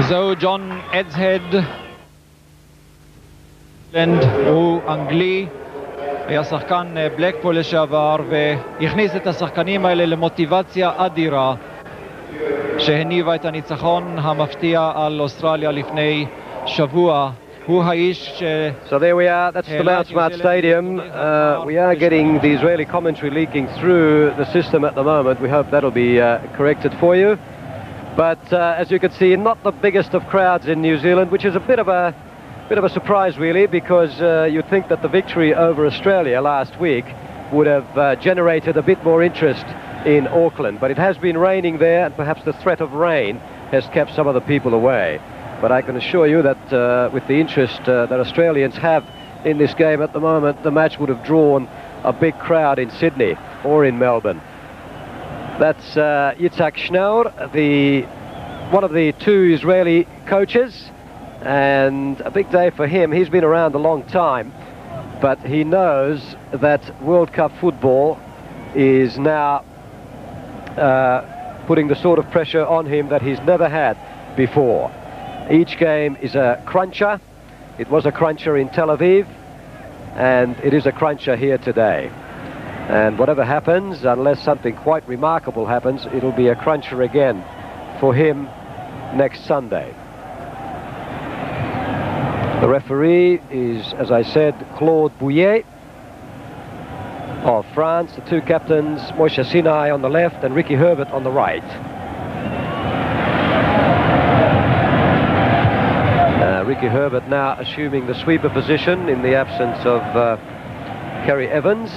זהו ג'ון אדזהד, זילנד הוא אנגלי, היה שחקן בלקפול לשעבר, והכניס את השחקנים האלה למוטיבציה אדירה שהניבה את הניצחון המפתיע על אוסטרליה לפני שבוע. הוא האיש ש... So there we are, that's the Mount Smart Stadium. We are getting the Israeli commentary leaking through the system at the moment. We hope that'll be corrected for you. But as you can see, not the biggest of crowds in New Zealand, which is a bit of a surprise really, because you'd think that the victory over Australia last week would have generated a bit more interest in Auckland. But it has been raining there, and perhaps the threat of rain has kept some of the people away. But I can assure you that with the interest that Australians have in this game at the moment, the match would have drawn a big crowd in Sydney or in Melbourne. That's Yitzhak Schnaur, one of the two Israeli coaches, and a big day for him. He's been around a long time, but he knows that World Cup football is now putting the sort of pressure on him that he's never had before. Each game is a cruncher. It was a cruncher in Tel Aviv, and it is a cruncher here today. And whatever happens, unless something quite remarkable happens, it'll be a cruncher again for him next Sunday. The referee is, as I said, Claude Bouillet of France. The two captains, Moshe Sinai on the left and Ricky Herbert on the right. Ricky Herbert now assuming the sweeper position in the absence of Kerry Evans.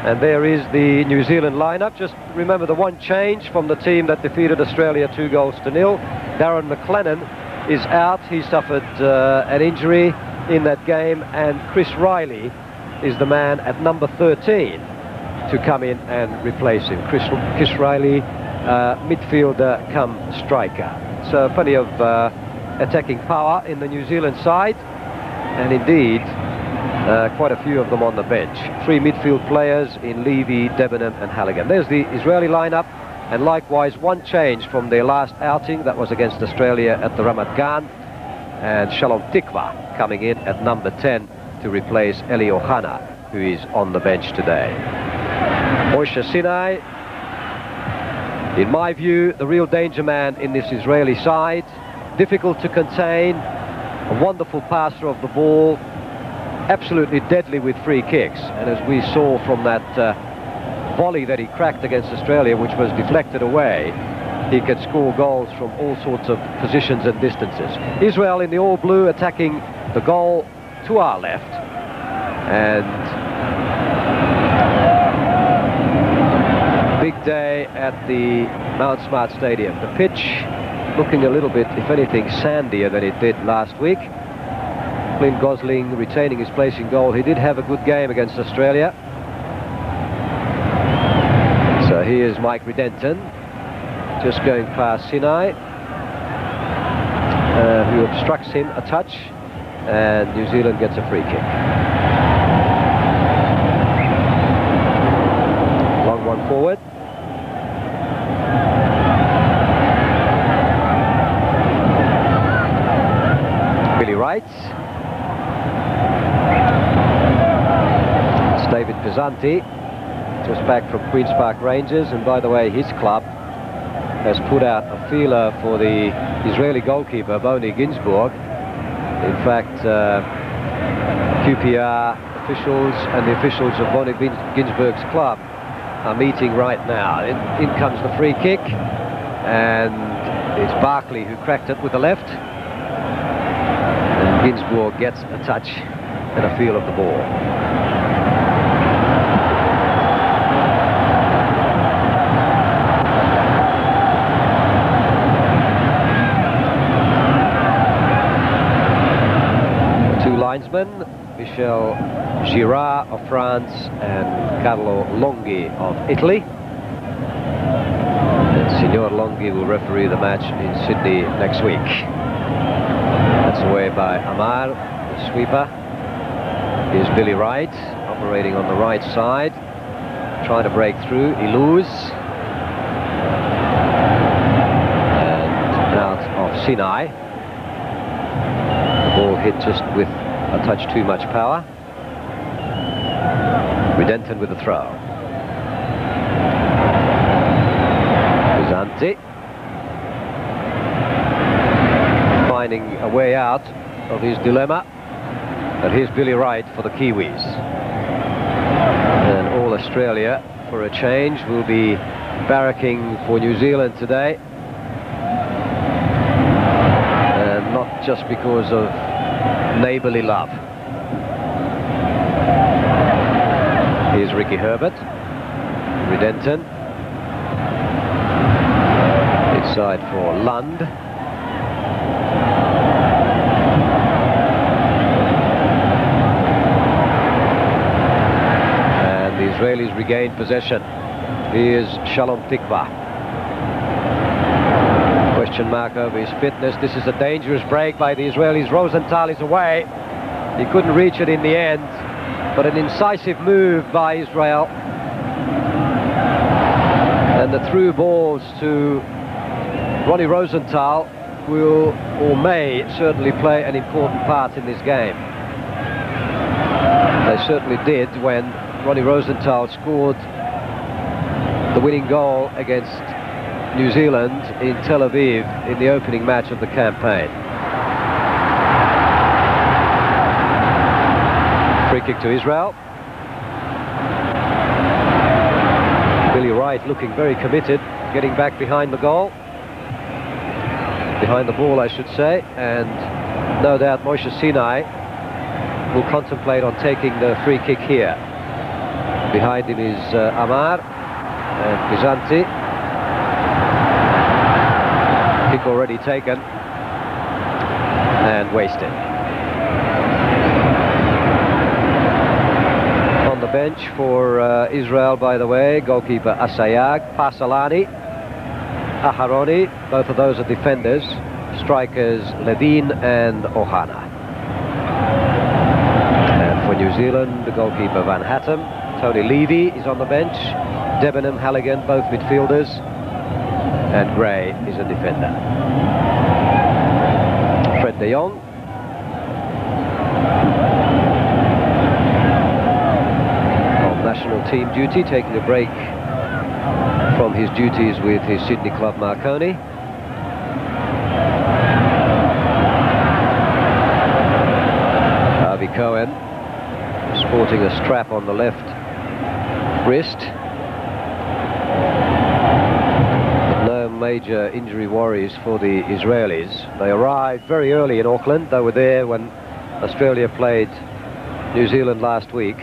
And there is the New Zealand lineup. Just remember the one change from the team that defeated Australia 2-0. Darren McLennan is out. He suffered an injury in that game, and Chris Riley is the man at number 13 to come in and replace him. Chris Riley, midfielder come striker. So plenty of attacking power in the New Zealand side, and indeed quite a few of them on the bench. Three midfield players in Levy, Debenham and Halligan. There's the Israeli lineup, and likewise one change from their last outing, that was against Australia at the Ramat Gan, and Shalom Tikva coming in at number 10 to replace Eli Ohana, who is on the bench today. Moshe Sinai, in my view, the real danger man in this Israeli side. Difficult to contain, a wonderful passer of the ball, absolutely deadly with free kicks. And as we saw from that volley that he cracked against Australia, which was deflected away, he can score goals from all sorts of positions and distances. Israel in the all blue attacking the goal to our left. And big day at the Mount Smart Stadium. The pitch looking a little bit, if anything, sandier than it did last week. Clint Gosling retaining his place in goal. He did have a good game against Australia. So here's Mike Redenton, just going past Sinai, who obstructs him a touch, and New Zealand gets a free kick. Long one forward. Right. It's David Pisanti, just back from Queen's Park Rangers, and by the way, his club has put out a feeler for the Israeli goalkeeper Boni Ginsburg. In fact, QPR officials and the officials of Boni Ginsburg's club are meeting right now. In comes the free kick, and it's Barkley who cracked it with the left. Ginsburg gets a touch and a feel of the ball. The two linesmen, Michel Girard of France and Carlo Longhi of Italy. And Signor Longhi will referee the match in Sydney next week. That's away by Amar, the sweeper. Here's Billy Wright, operating on the right side, trying to break through. Iluz. And out of Sinai. Ball hit just with a touch too much power. Redenton with the throw. Bizanti finding a way out of his dilemma. But here's Billy Wright for the Kiwis. And all Australia, for a change, will be barracking for New Zealand today. And not just because of neighbourly love. Here's Ricky Herbert. Redenton. Inside for Lund. And the Israelis regain possession. Here's Shalom Tikva. Question mark over his fitness. This is a dangerous break by the Israelis. Rosenthal is away. He couldn't reach it in the end, but an incisive move by Israel. And the through balls to Ronnie Rosenthal will, or may, certainly play an important part in this game. They certainly did when Ronnie Rosenthal scored the winning goal against New Zealand in Tel Aviv in the opening match of the campaign. Free kick to Israel. Billy Wright looking very committed, getting back behind the goal. Behind the ball, I should say. And no doubt Moshe Sinai will contemplate on taking the free kick here. Behind him is Amar and Bizanti. Kick already taken and wasted. On the bench for Israel, by the way, goalkeeper Asayag, Pasalani, Aharoni, both of those are defenders. Strikers Levine and Ohana. And for New Zealand, the goalkeeper Van Hattem, Tony Levy is on the bench, Debenham, Halligan, both midfielders, and Gray is a defender. Fred de Jong. On national team duty, taking a break from his duties with his Sydney club Marconi. Harvey Cohen sporting a strap on the left wrist. No major injury worries for the Israelis. They arrived very early in Auckland. They were there when Australia played New Zealand last week.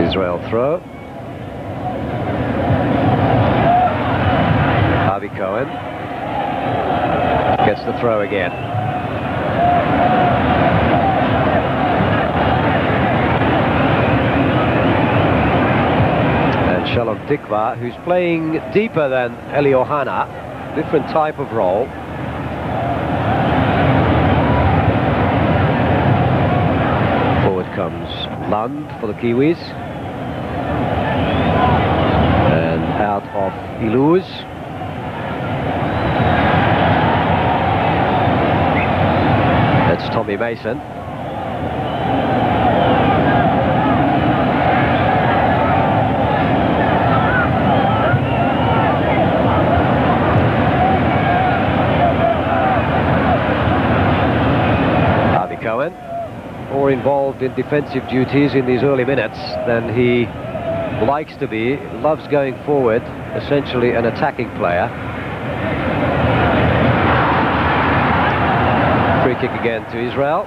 Israel throw. Harvey Cohen gets the throw again. And Shalom Tikva, who's playing deeper than Eli Ohana, different type of role. Forward comes Lund for the Kiwis. And out of Iluz. That's Tommy Mason. Harvey Cohen, more involved in defensive duties in these early minutes than he likes to be, loves going forward, essentially an attacking player. Free kick again to Israel.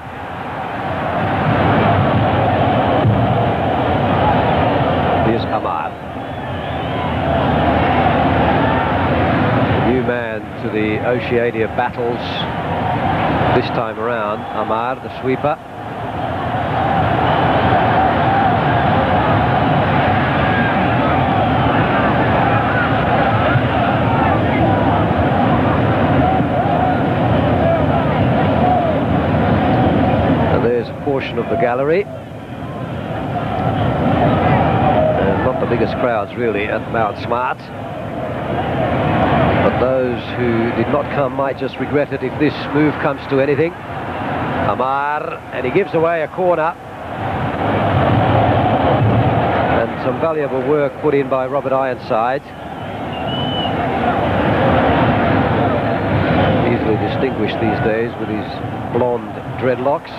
Here's Amar. New man to the Oceania battles this time around, Amar, the sweeper. Of the gallery Not the biggest crowds really at Mount Smart, but those who did not come might just regret it if this move comes to anything. Amar, and he gives away a corner. And some valuable work put in by Robert Ironside. Easily distinguished these days with his blonde dreadlocks.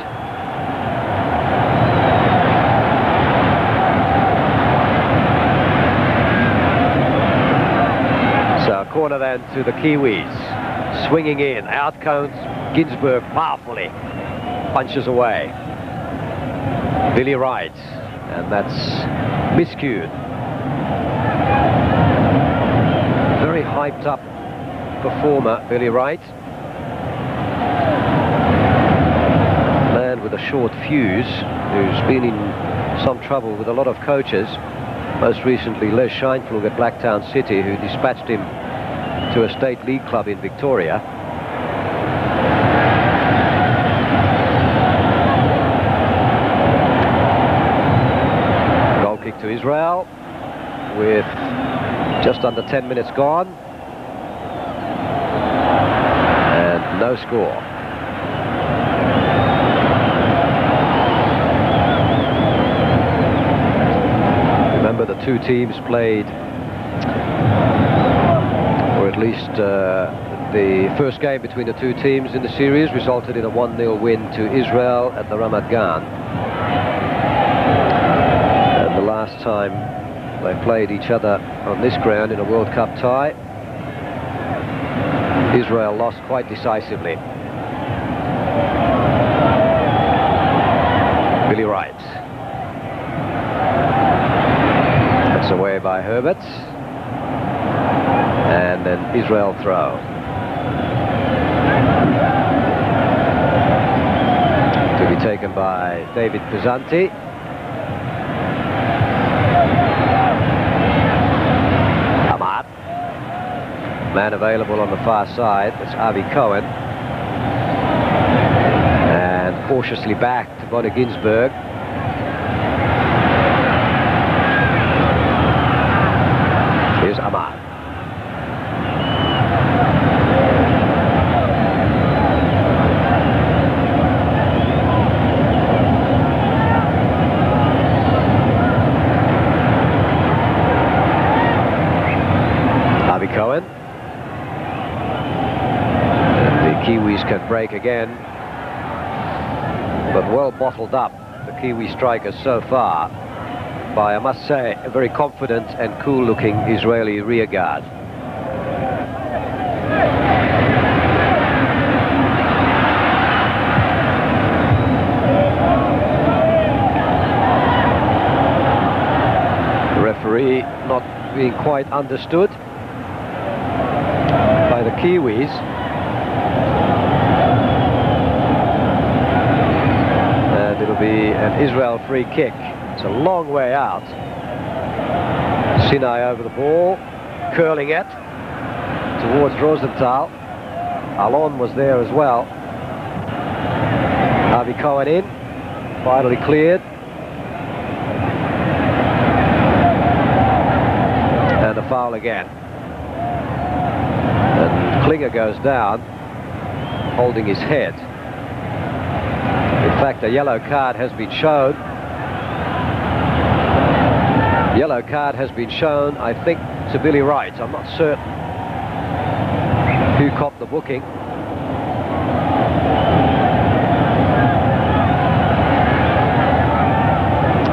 So corner then to the Kiwis. Swinging in, out comes Ginsberg powerfully. Punches away. Billy Wright, and that's miscued. Very hyped up performer, Billy Wright. Man with a short fuse, who's been in some trouble with a lot of coaches. Most recently Les Scheinflug at Blacktown City, who dispatched him to a state league club in Victoria. To Israel with just under 10 minutes gone and no score. Remember, the two teams played, or at least the first game between the two teams in the series resulted in a 1-0 win to Israel at the Ramat Gan. Last time they played each other on this ground in a World Cup tie, Israel lost quite decisively. Billy Wright. That's away by Herbert. And then Israel throw. To be taken by David Pisanti. Man available on the far side, that's Avi Cohen. And cautiously back to Bonnie Ginsberg. Here's Amar. Avi Cohen. Kiwis can break again, but well bottled up, the Kiwi strikers so far, by, I must say, a very confident and cool-looking Israeli rearguard. The referee not being quite understood by the Kiwis. It'll be an Israel free kick. It's a long way out. Sinai over the ball, curling it towards Rosenthal. Alon was there as well. Avi Cohen in, finally cleared. And a foul again. And Klinger goes down, holding his head. In fact, a yellow card has been shown. Yellow card has been shown, I think, to Billy Wright. I'm not certain who copped the booking.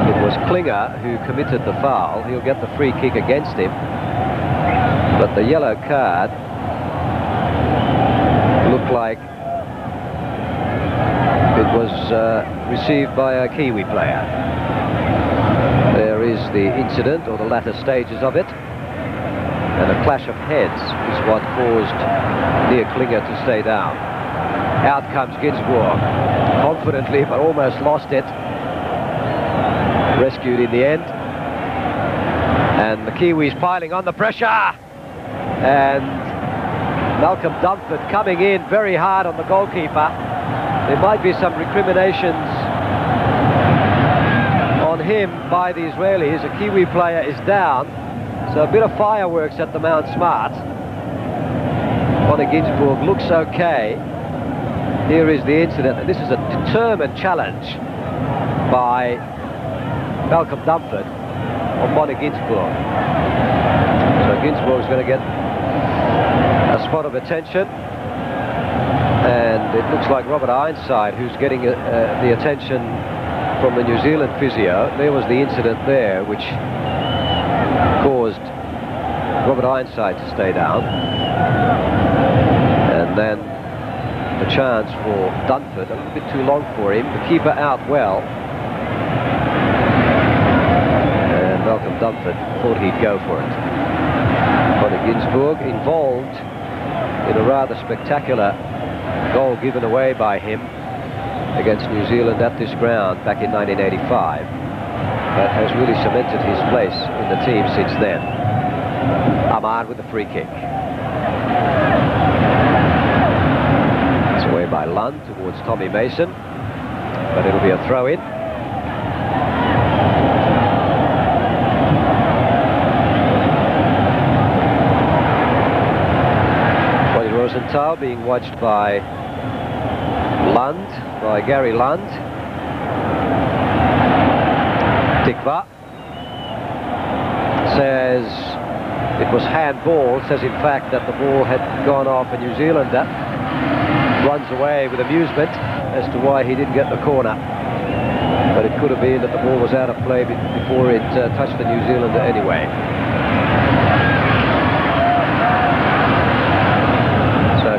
It was Klinger who committed the foul. He'll get the free kick against him. But the yellow card looked like it was received by a Kiwi player. There is the incident, or the latter stages of it, and a clash of heads is what caused Near Klinger to stay down. Out comes Ginsburg, confidently, but almost lost it. Rescued in the end. And the Kiwis piling on the pressure. And Malcolm Dunford coming in very hard on the goalkeeper. There might be some recriminations on him by the Israelis. A Kiwi player is down, so a bit of fireworks at the Mount Smart. Bonnie Ginsburg looks okay. Here is the incident, and this is a determined challenge by Malcolm Dunford on Bonnie Ginsburg. So Ginsburg's going to get a spot of attention, and it looks like Robert Ironside who's getting the attention from the New Zealand physio. There was the incident there which caused Robert Ironside to stay down, and then the chance for Dunford, a little bit too long for him. The keeper out well, and Malcolm Dunford thought he'd go for it. Bonnie Ginsburg involved in a rather spectacular goal given away by him against New Zealand at this ground back in 1985, but has really cemented his place in the team since then. Ahmad with the free kick. It's away by Lund towards Tommy Mason, but it'll be a throw-in. Rosenthal being watched by Lund, by Gary Lund. Tikva says it was handball, says in fact that the ball had gone off a New Zealander. Runs away with amusement as to why he didn't get the corner, but it could have been that the ball was out of play before it touched the New Zealander anyway.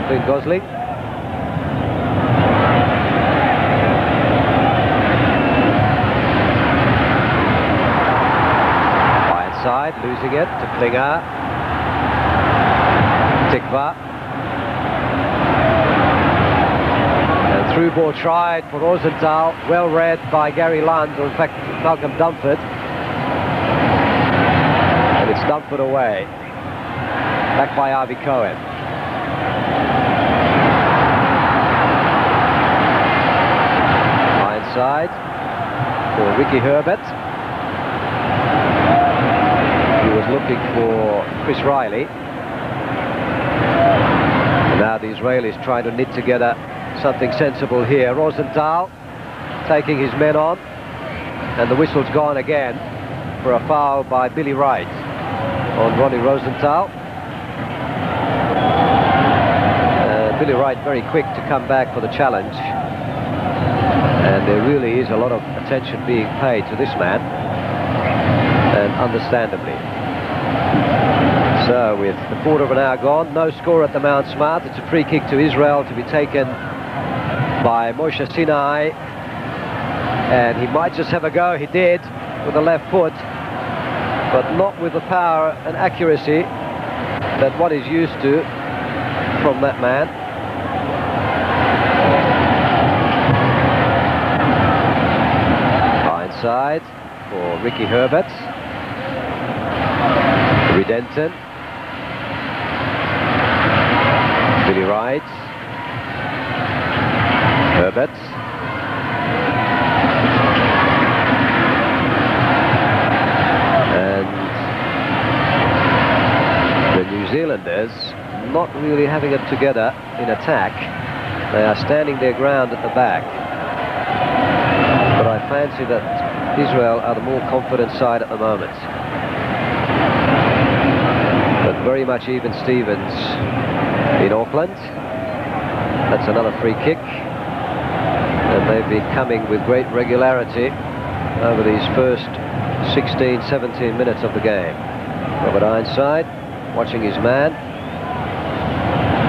Clint Gosling. Ironside losing it to Klinger. Tikva. And through ball tried for Rosenthal, well read by Gary Lund, or in fact Malcolm Dunford. And it's Dunford away. Back by Avi Cohen. Side for Ricky Herbert. He was looking for Chris Riley. And now the Israelis trying to knit together something sensible here. Rosenthal taking his men on, and the whistle's gone again for a foul by Billy Wright on Ronnie Rosenthal. Billy Wright very quick to come back for the challenge. And there really is a lot of attention being paid to this man, and understandably. So with a quarter of an hour gone, no score at the Mount Smart. It's a free kick to Israel to be taken by Moshe Sinai, and he might just have a go. He did with the left foot, but not with the power and accuracy that one is used to from that man. Side for Ricky Herbert. Redenton. Billy Wright. Herbert. And the New Zealanders not really having it together in attack. They are standing their ground at the back. But I fancy that Israel are the more confident side at the moment. But very much even Stevens in Auckland. That's another free kick. And they've been coming with great regularity over these first 16, 17 minutes of the game. Robert Ironside watching his man.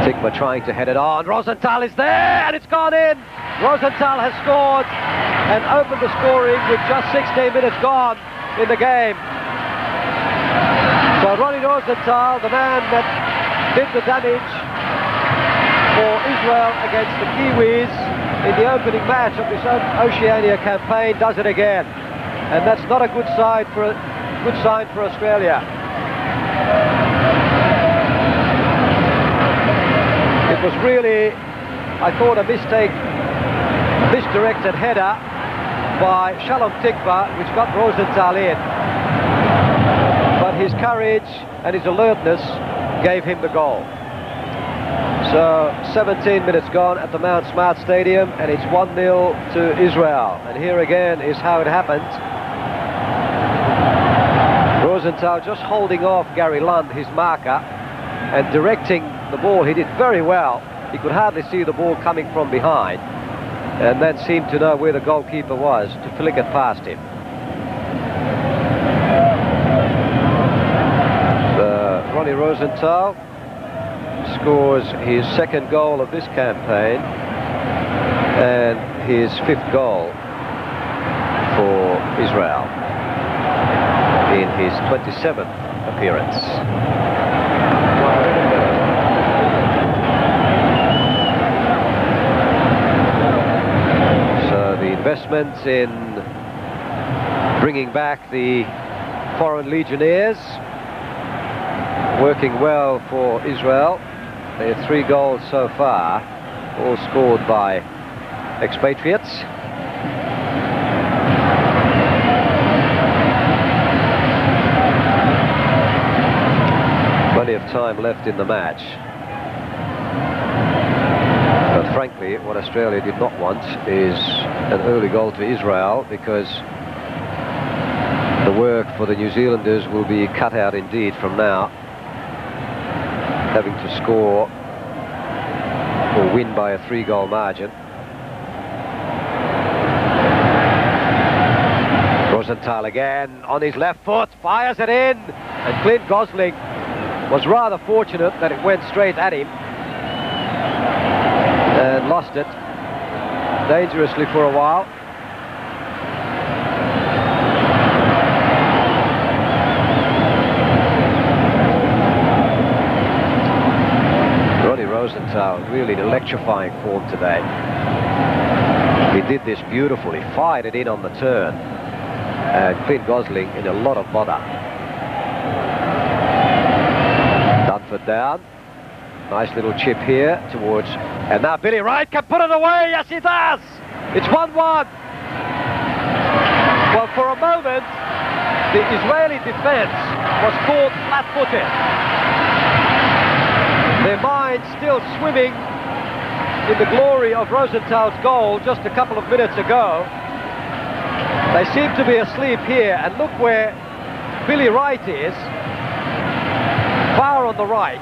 Tikva trying to head it on. Rosenthal is there, and it's gone in. Rosenthal has scored and opened the scoring with just 16 minutes gone in the game. So Ronnie Rosenthal, the man that did the damage for Israel against the Kiwis in the opening match of this Oceania campaign, does it again. And that's not a good sign for Australia. It was really, I thought, a misdirected header. by Shalom Tikva, which got Rosenthal in. But his courage and his alertness gave him the goal. So 17 minutes gone at the Mount Smart Stadium, and it's 1-0 to Israel. And here again is how it happened. Rosenthal just holding off Gary Lund, his marker, and directing the ball. He did very well. He could hardly see the ball coming from behind, and then seemed to know where the goalkeeper was to flick it past him. So Ronnie Rosenthal scores his second goal of this campaign and his 5th goal for Israel in his 27th appearance. So the investments in bringing back the foreign legionnaires working well for Israel. They have 3 goals so far, all scored by expatriates. Plenty of time left in the match. But frankly, what Australia did not want is an early goal to Israel, because the work for the New Zealanders will be cut out indeed from now, having to score or win by a 3-goal margin. Rosenthal again on his left foot, fires it in, and Clint Gosling was rather fortunate that it went straight at him and lost it dangerously for a while. Rosenthal really in electrifying form today. He did this beautifully, fired it in on the turn, and Clint Gosling in a lot of bother. Dunford down, nice little chip here towards, and now Billy Wright can put it away. Yes, he does. It's 1-1. Well, for a moment the Israeli defense was caught flat-footed, their minds still swimming in the glory of Rosenthal's goal just a couple of minutes ago. They seem to be asleep here, and look where Billy Wright is, far on the right,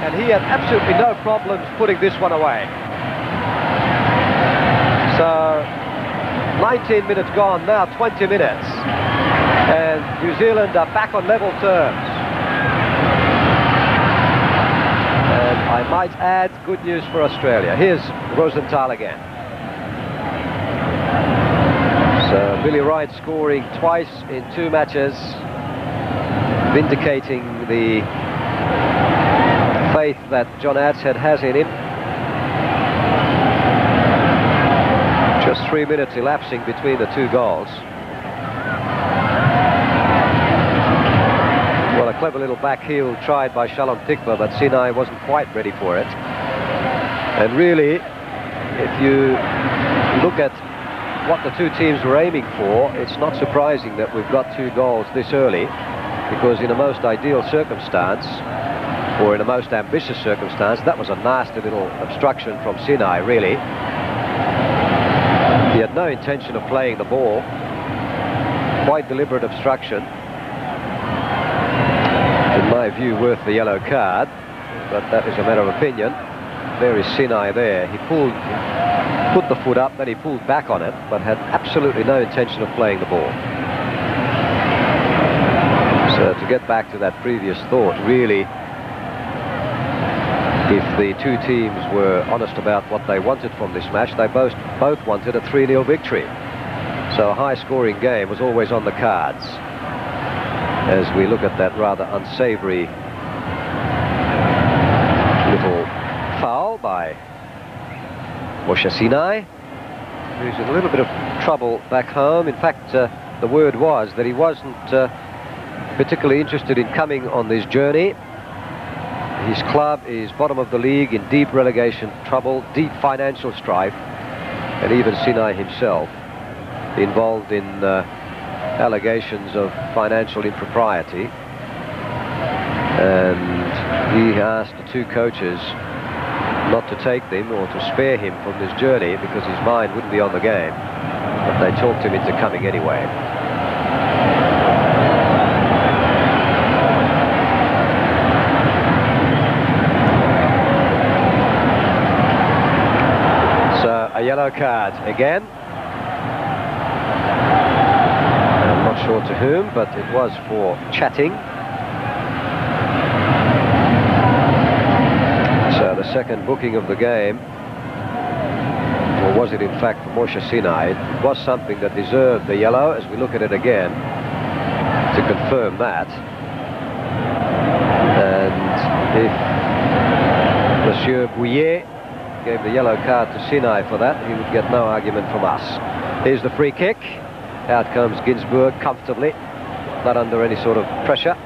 and he had absolutely no problems putting this one away. So 19 minutes gone, now 20 minutes, and New Zealand are back on level terms. I might add, good news for Australia. Here's Rosenthal again. So Billy Wright scoring twice in 2 matches, vindicating the faith that John Adshead has in him. Just 3 minutes elapsing between the 2 goals. Well, a clever little back heel tried by Shalom Tikva, but Sinai wasn't quite ready for it. And really, if you look at what the 2 teams were aiming for, it's not surprising that we've got 2 goals this early, because in a most ideal circumstance, or in a most ambitious circumstance, that was a nasty little obstruction from Sinai, really. He had no intention of playing the ball. Quite deliberate obstruction. In my view, worth the yellow card, but that is a matter of opinion. There is Sinai there. He put the foot up, then he pulled back on it, but had absolutely no intention of playing the ball. So to get back to that previous thought, really, if the 2 teams were honest about what they wanted from this match, they both wanted a 3-0 victory. So a high-scoring game was always on the cards, as we look at that rather unsavory little foul by Moshe Sinai, who's in a little bit of trouble back home. In fact, the word was that he wasn't particularly interested in coming on this journey. His club is bottom of the league, in deep relegation trouble, deep financial strife, and even Sinai himself involved in allegations of financial impropriety, and he asked the two coaches not to take them or to spare him from this journey because his mind wouldn't be on the game, but they talked him into coming anyway. So a yellow card again. I'm not sure to whom, but it was for chatting. So the second booking of the game, or was it in fact for Moshe Sinai? It was something that deserved the yellow, as we look at it again to confirm that. And if Monsieur Bouillet gave the yellow card to Sinai for that, he would get no argument from us. Here's the free kick. Out comes Ginsburg comfortably, not under any sort of pressure.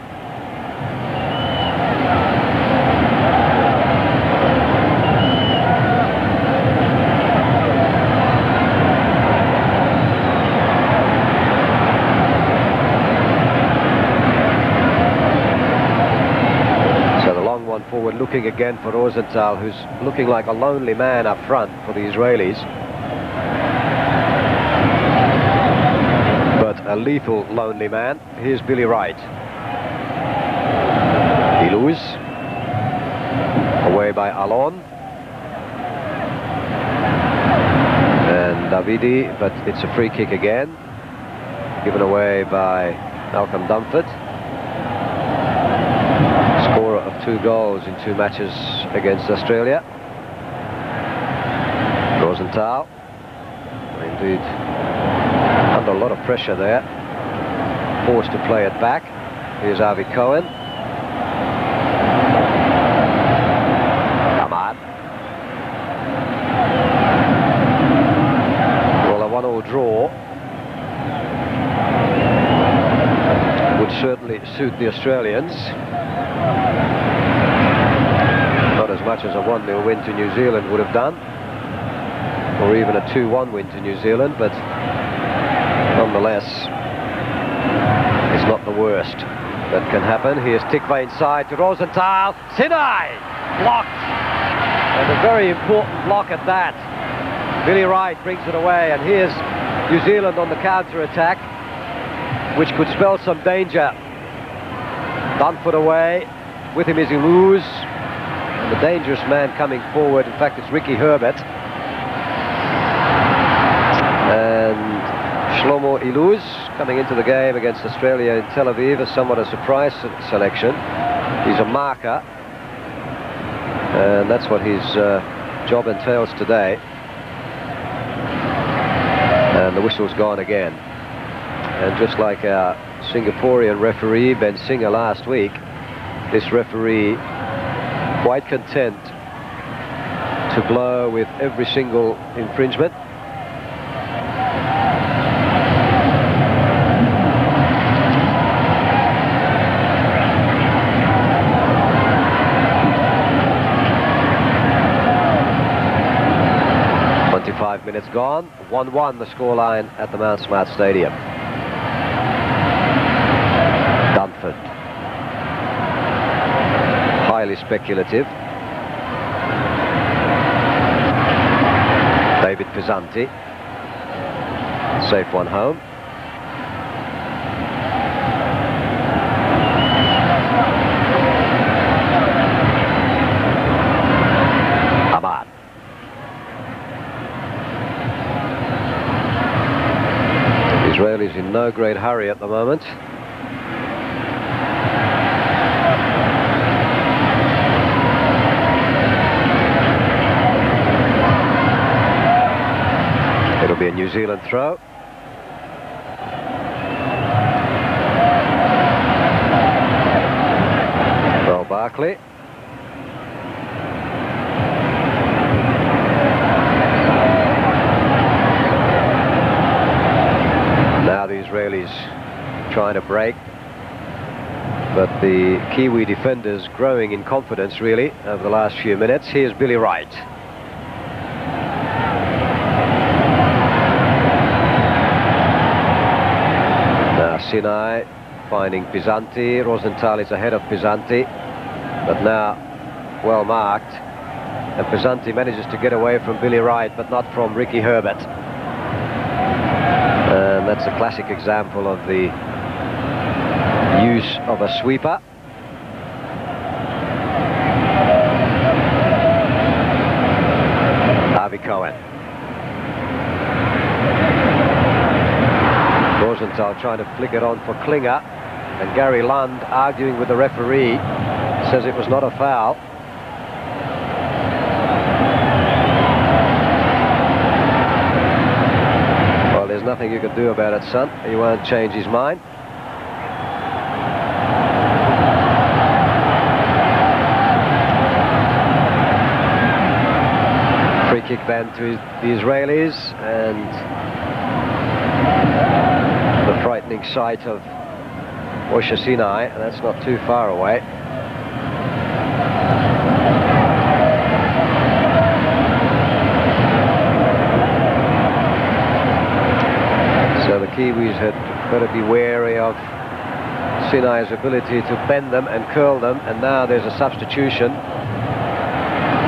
Forward looking again for Rosenthal, who's looking like a lonely man up front for the Israelis. But a lethal lonely man. Here's Billy Wright. Iluz. Away by Alon. And Davidi, but it's a free kick again. Given away by Malcolm Dunford. 2 goals in 2 matches against Australia. Rosenthal, indeed, under a lot of pressure there, forced to play it back. Here's Avi Cohen. Ahmad. Well, a 1-1 draw would certainly suit the Australians. Not as much as a 1-0 win to New Zealand would have done, or even a 2-1 win to New Zealand, but nonetheless, it's not the worst that can happen. Here's Tikva inside to Rosenthal. Sinai! Blocked! And a very important block at that. Billy Wright brings it away, and here's New Zealand on the counter-attack, which could spell some danger. Dunford away. With him is Iluz. And the dangerous man coming forward, in fact, it's Ricky Herbert. And Shlomo Iluz coming into the game against Australia in Tel Aviv, is somewhat a surprise selection. He's a marker. And that's what his job entails today. And the whistle's gone again. And just like our Singaporean referee Ben Singer last week, this referee quite content to blow with every single infringement. Minutes gone, 1-1 the scoreline at the Mount Smart Stadium. Dunford, highly speculative. David Pisanti, safe one home. Israelis in no great hurry at the moment. It'll be a New Zealand throw. Well, Barkley. Now the Israelis trying to break, but the Kiwi defenders growing in confidence really over the last few minutes. Here's Billy Wright. Sinai finding Pisanti. Rosenthal is ahead of Pisanti, but now well marked. And Pisanti manages to get away from Billy Wright, but not from Ricky Herbert. And that's a classic example of the use of a sweeper. Harvey Cohen. Rosenthal trying to flick it on for Klinger, and Gary Lund arguing with the referee, says it was not a foul. Well, there's nothing you can do about it, son. He won't change his mind. Free kick then to the Israelis, and the frightening sight of Moshe Sinai, and that's not too far away. So the Kiwis had better be wary of Sinai's ability to bend them and curl them, and now there's a substitution.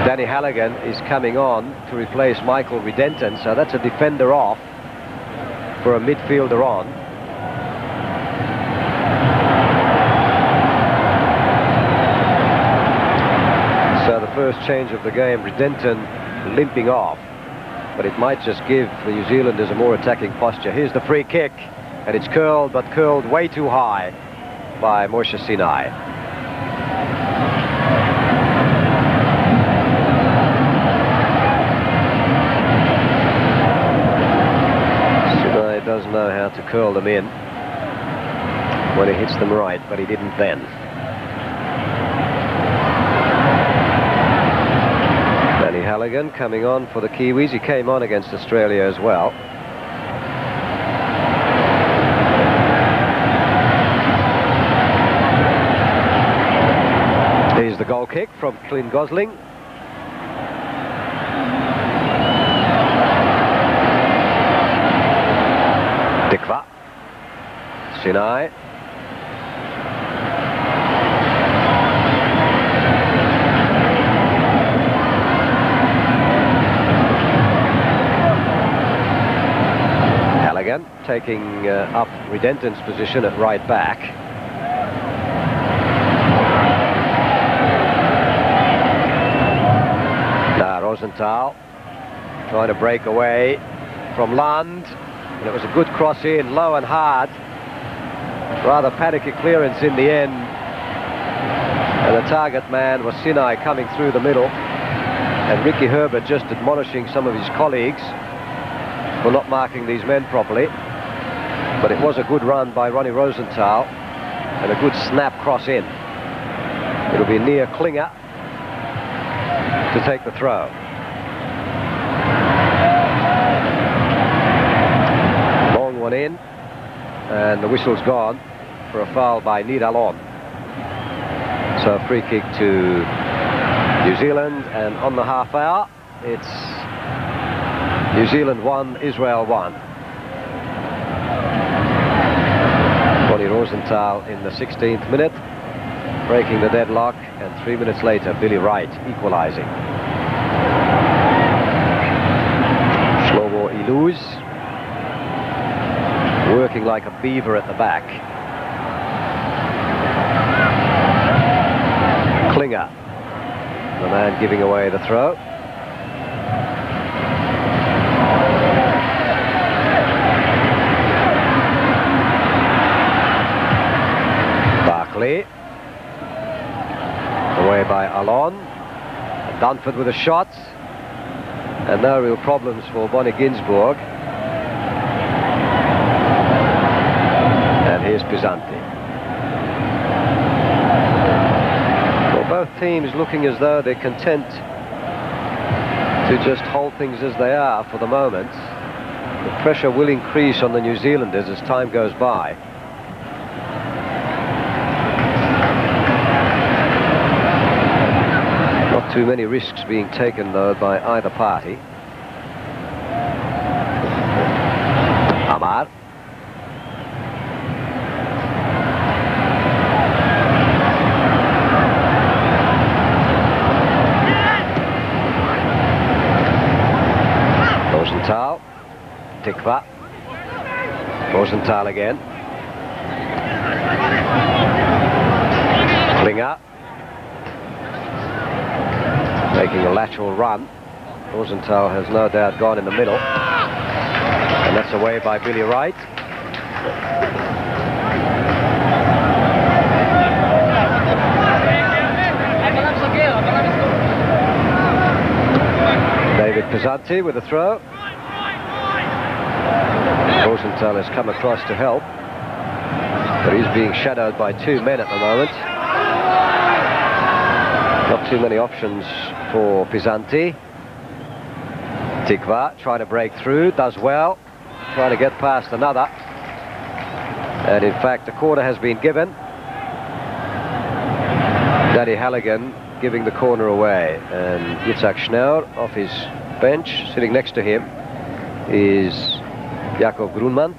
Danny Halligan is coming on to replace Michael Redenton, so that's a defender off for a midfielder on. So the first change of the game, Redenton limping off, but it might just give the New Zealanders a more attacking posture. Here's the free kick, and it's curled, but curled way too high by Moshe Sinai. Sinai does know how to curl them in when he hits them right, but he didn't then. Danny Halligan coming on for the Kiwis. He came on against Australia as well. Here's the goal kick from Clint Gosling. Dikva. Sinai. Halligan taking up Redenton's position at right back. Rosenthal trying to break away from Lund, and it was a good cross in, low and hard. Rather panicky clearance in the end, and the target man was Sinai coming through the middle, and Ricky Herbert just admonishing some of his colleagues for not marking these men properly. But it was a good run by Ronnie Rosenthal and a good snap cross in. It'll be near Klinger to take the throw. Long one in, and the whistle's gone for a foul by Nidalon. So a free kick to New Zealand, and on the half hour it's New Zealand 1, Israel 1. Ronnie Rosenthal in the 16th minute, breaking the deadlock, and 3 minutes later Billy Wright equalizing. Shlomo Iluz working like a beaver at the back. Klinger, the man giving away the throw. Barkley, away by Alon. Dunford with a shot, and no real problems for Bonnie Ginsburg. And here's Pisanti. Well, both teams looking as though they're content to just hold things as they are for the moment. The pressure will increase on the New Zealanders as time goes by. Not too many risks being taken, though, by either party. Amar. Tikva. Rosenthal again. Klinger. Making a lateral run. Rosenthal has no doubt gone in the middle. And that's away by Billy Wright. David Pesanti with a throw. Rosenthal has come across to help, but he's being shadowed by two men at the moment. Not too many options for Pesanti. Tikva trying to break through, does well, trying to get past another. And in fact, the corner has been given. Danny Halligan giving the corner away, and Yitzhak Schneur off his bench. Sitting next to him is Jakob Grunman.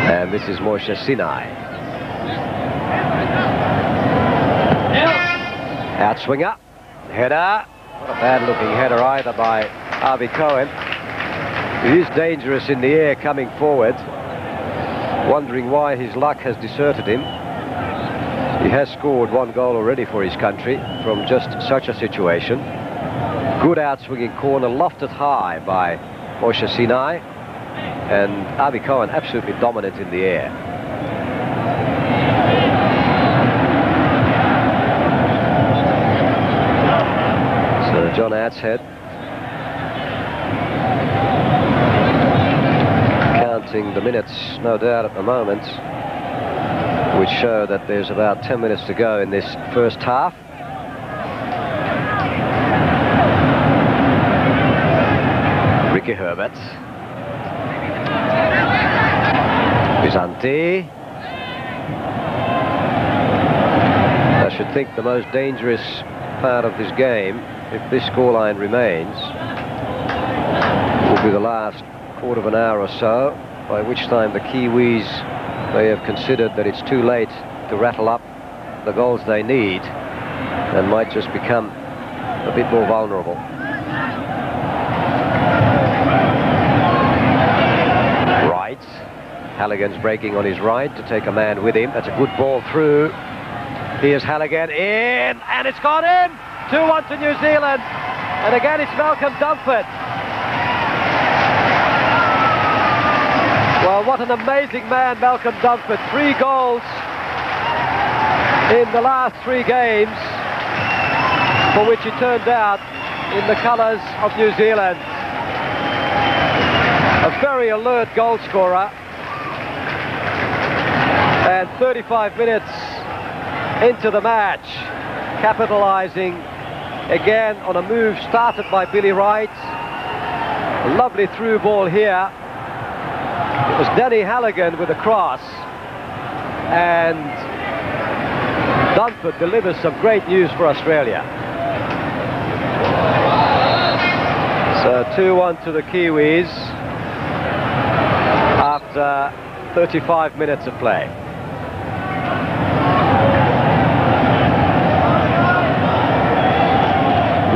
And this is Moshe Sinai. Outswinger, header. Not a bad looking header either by Avi Cohen. He is dangerous in the air coming forward, wondering why his luck has deserted him. He has scored one goal already for his country from just such a situation. Good outswinging corner, lofted high by Moshe Sinai, and Avi Cohen absolutely dominant in the air. So John Adshead counting the minutes, no doubt, at the moment, which show that there's about 10 minutes to go in this first half. Ricky Herbert. Pesanti. I should think the most dangerous part of this game, if this scoreline remains, will be the last quarter of an hour or so, by which time the Kiwis may have considered that it's too late to rattle up the goals they need and might just become a bit more vulnerable. Right. Halligan's breaking on his right to take a man with him. That's a good ball through. Here's Halligan in, and it's got him! 2-1 to New Zealand. And again, it's Malcolm Dunford. Well, what an amazing man, Malcolm Dunford. 3 goals in the last 3 games, for which he turned out in the colours of New Zealand. A very alert goal scorer. And 35 minutes into the match, capitalising again on a move started by Billy Wright. A lovely through ball here. It was Danny Halligan with a cross, and Dunford delivers some great news for Australia. So 2-1 to the Kiwis after 35 minutes of play.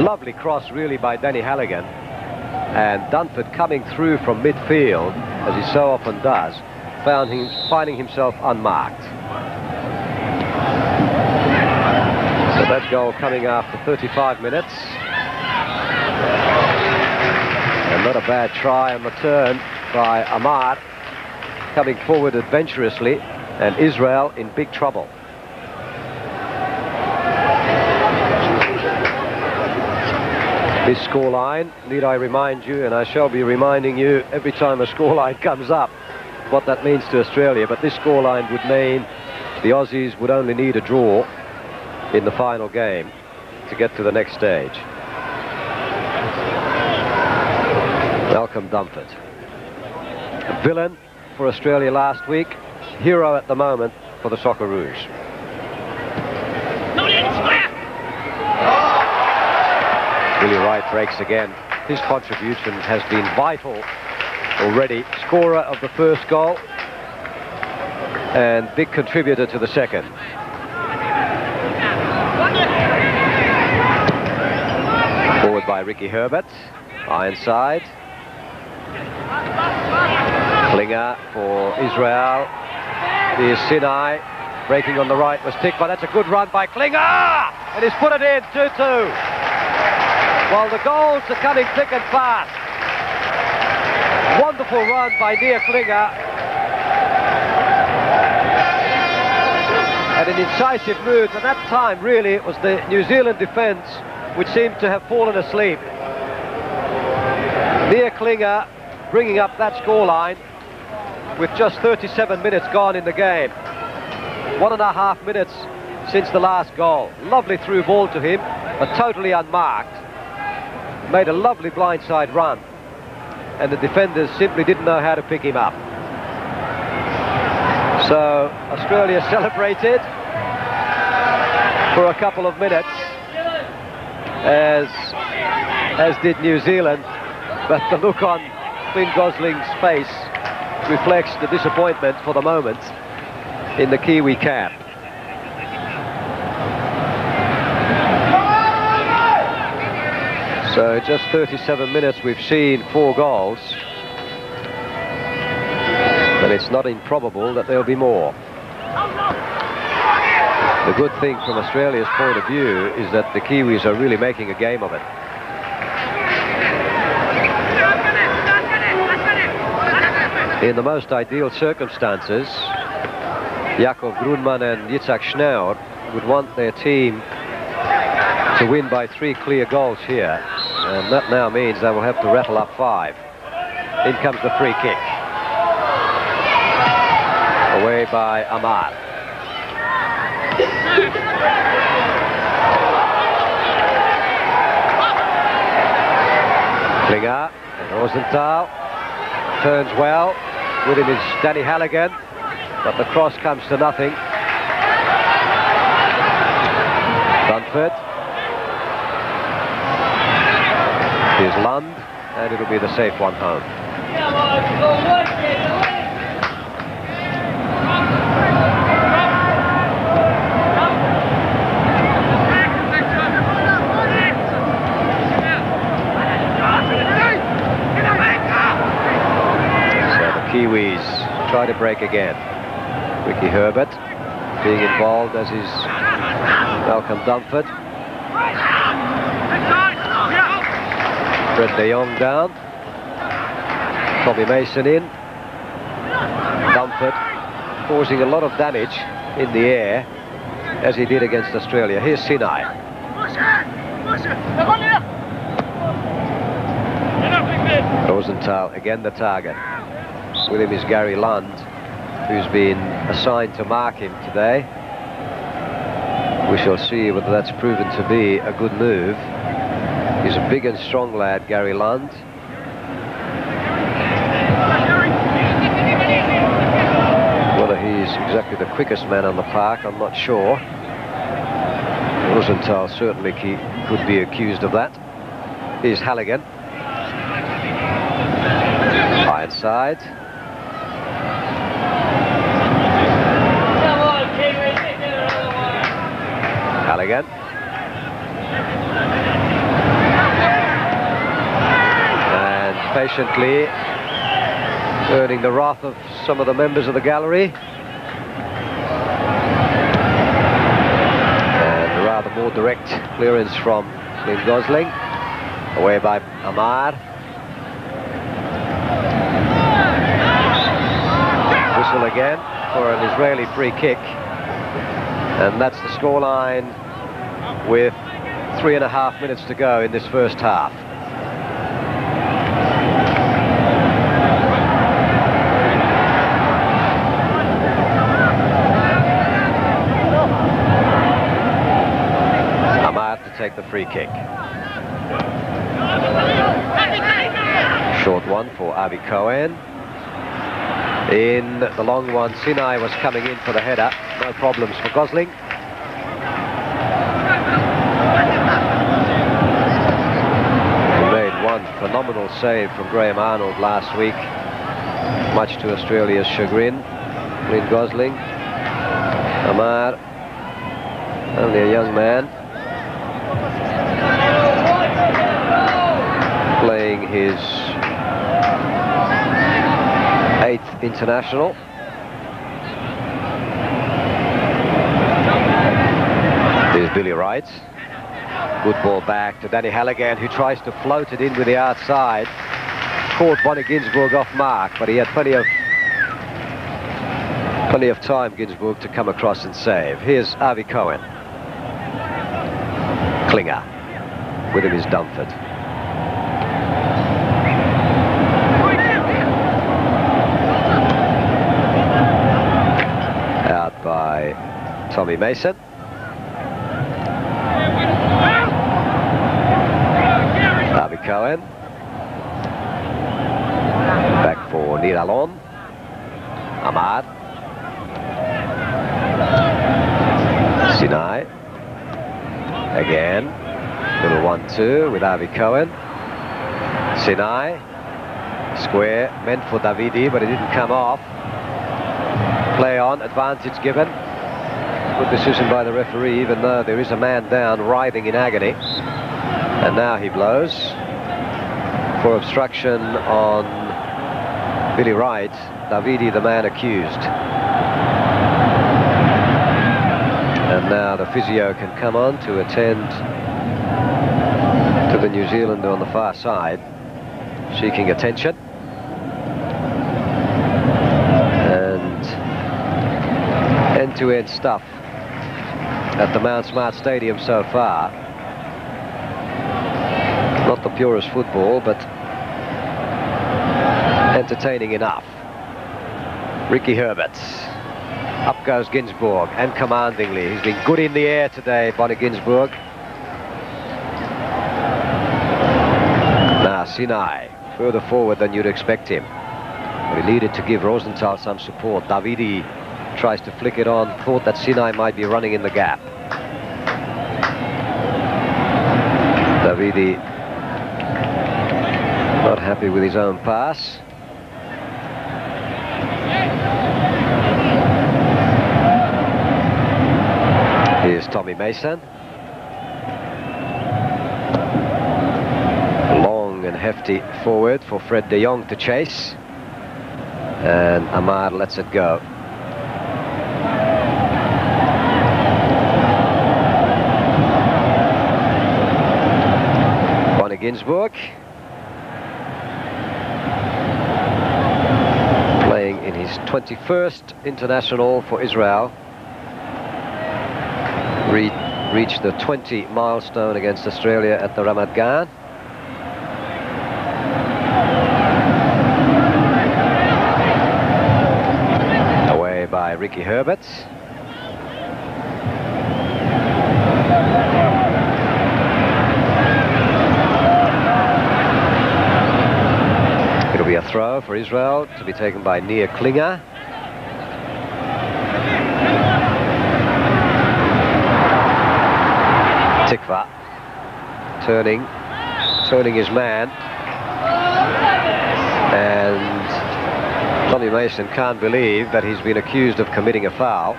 Lovely cross really by Danny Halligan, and Dunford coming through from midfield, as he so often does, finding himself unmarked. So that goal coming after 35 minutes. And not a bad try on the turn by Amar, coming forward adventurously, and Israel in big trouble. This scoreline, need I remind you, and I shall be reminding you every time a scoreline comes up, what that means to Australia, but this scoreline would mean the Aussies would only need a draw in the final game to get to the next stage. Malcolm Dunford, a villain for Australia last week, hero at the moment for the Socceroos. Billy Wright breaks again. His contribution has been vital already. Scorer of the first goal and big contributor to the second. forward by Ricky Herbert. Ironside. Klinger for Israel. Here's Sinai. Breaking on the right was Tikva. That's a good run by Klinger! And he's put it in, 2-2. Well, the goals are coming thick and fast. Wonderful run by Near Klinger. And an incisive move. At that time, really, it was the New Zealand defence which seemed to have fallen asleep. Near Klinger bringing up that scoreline with just 37 minutes gone in the game. 1.5 minutes since the last goal. Lovely through ball to him, but totally unmarked. Made a lovely blindside run, and the defenders simply didn't know how to pick him up. So Australia celebrated for a couple of minutes, as did New Zealand, but the look on Flynn Gosling's face reflects the disappointment for the moment in the Kiwi camp. So just 37 minutes, we've seen 4 goals, but it's not improbable that there'll be more. The good thing from Australia's point of view is that the Kiwis are really making a game of it. In the most ideal circumstances, Jakob Grunman and Yitzhak Schnauer would want their team to win by 3 clear goals here, and that now means they will have to rattle up 5. In comes the free kick. Away by Amar. Klinger and Rosenthal turns well. With him is Danny Halligan, but the cross comes to nothing. Dunford. Here's Lund, and it'll be the safe one home. Kiwis try to break again. Ricky Herbert being involved, as is Malcolm Dunford. Fred de Jong down. Tommy Mason in. Dunford causing a lot of damage in the air, as he did against Australia. Here's Sinai. Rosenthal again the target. With him is Gary Lund, who's been assigned to mark him today. We shall see whether that's proven to be a good move. He's a big and strong lad, Gary Lund. Whether he's exactly the quickest man on the park, I'm not sure. Rosenthal certainly could be accused of that. Here's Halligan. Ironside. Halligan. And patiently earning the wrath of some of the members of the gallery. And a rather more direct clearance from Flynn Gosling. Away by Amar. Whistle again for an Israeli free kick. And that's the scoreline with 3.5 minutes to go in this first half. Amar to take the free kick. Short one for Avi Cohen. In the long one, Sinai was coming in for the header. No problems for Gosling. He made one phenomenal save from Graham Arnold last week, much to Australia's chagrin. Flynn Gosling. Amar, only a young man. playing his 8th international. Here's Billy Wright. Good ball back to Danny Halligan, who tries to float it in with the outside. Caught Bonnie Ginsburg off mark, but he had plenty of time, Ginsburg, to come across and save. Here's Avi Cohen. Klinger. With him is Dunford. Out by Tommy Mason. Avi Cohen. Back for Niralon. Ahmad. Sinai. Again. Little 1-2 with Avi Cohen. Sinai. Square. Meant for Davidi, but it didn't come off. Play on. Advantage given. Good decision by the referee, even though there is a man down, writhing in agony. And now he blows for obstruction on Billy Wright. Davidi, the man accused. And now the physio can come on to attend to the New Zealander on the far side, seeking attention. And end-to-end stuff at the Mount Smart Stadium so far. Not the purest football, but entertaining enough. Ricky Herbert. Up goes Ginsburg, and commandingly. He's been good in the air today, Bonnie Ginsburg. Now Sinai, further forward than you'd expect him. But he needed to give Rosenthal some support. Davidi tries to flick it on, thought that Sinai might be running in the gap. Davidi not happy with his own pass. Here's Tommy Mason. Long and hefty forward for Fred de Jong to chase. And Ahmad lets it go. Bonnie Ginsburg. Playing in his 21st international for Israel. Reached the 20 milestone against Australia at the Ramat Gan. Away by Ricky Herbert. It'll be a throw for Israel to be taken by Nir Klinger. Tikva turning his man, and Tommy Mason can't believe that he's been accused of committing a foul,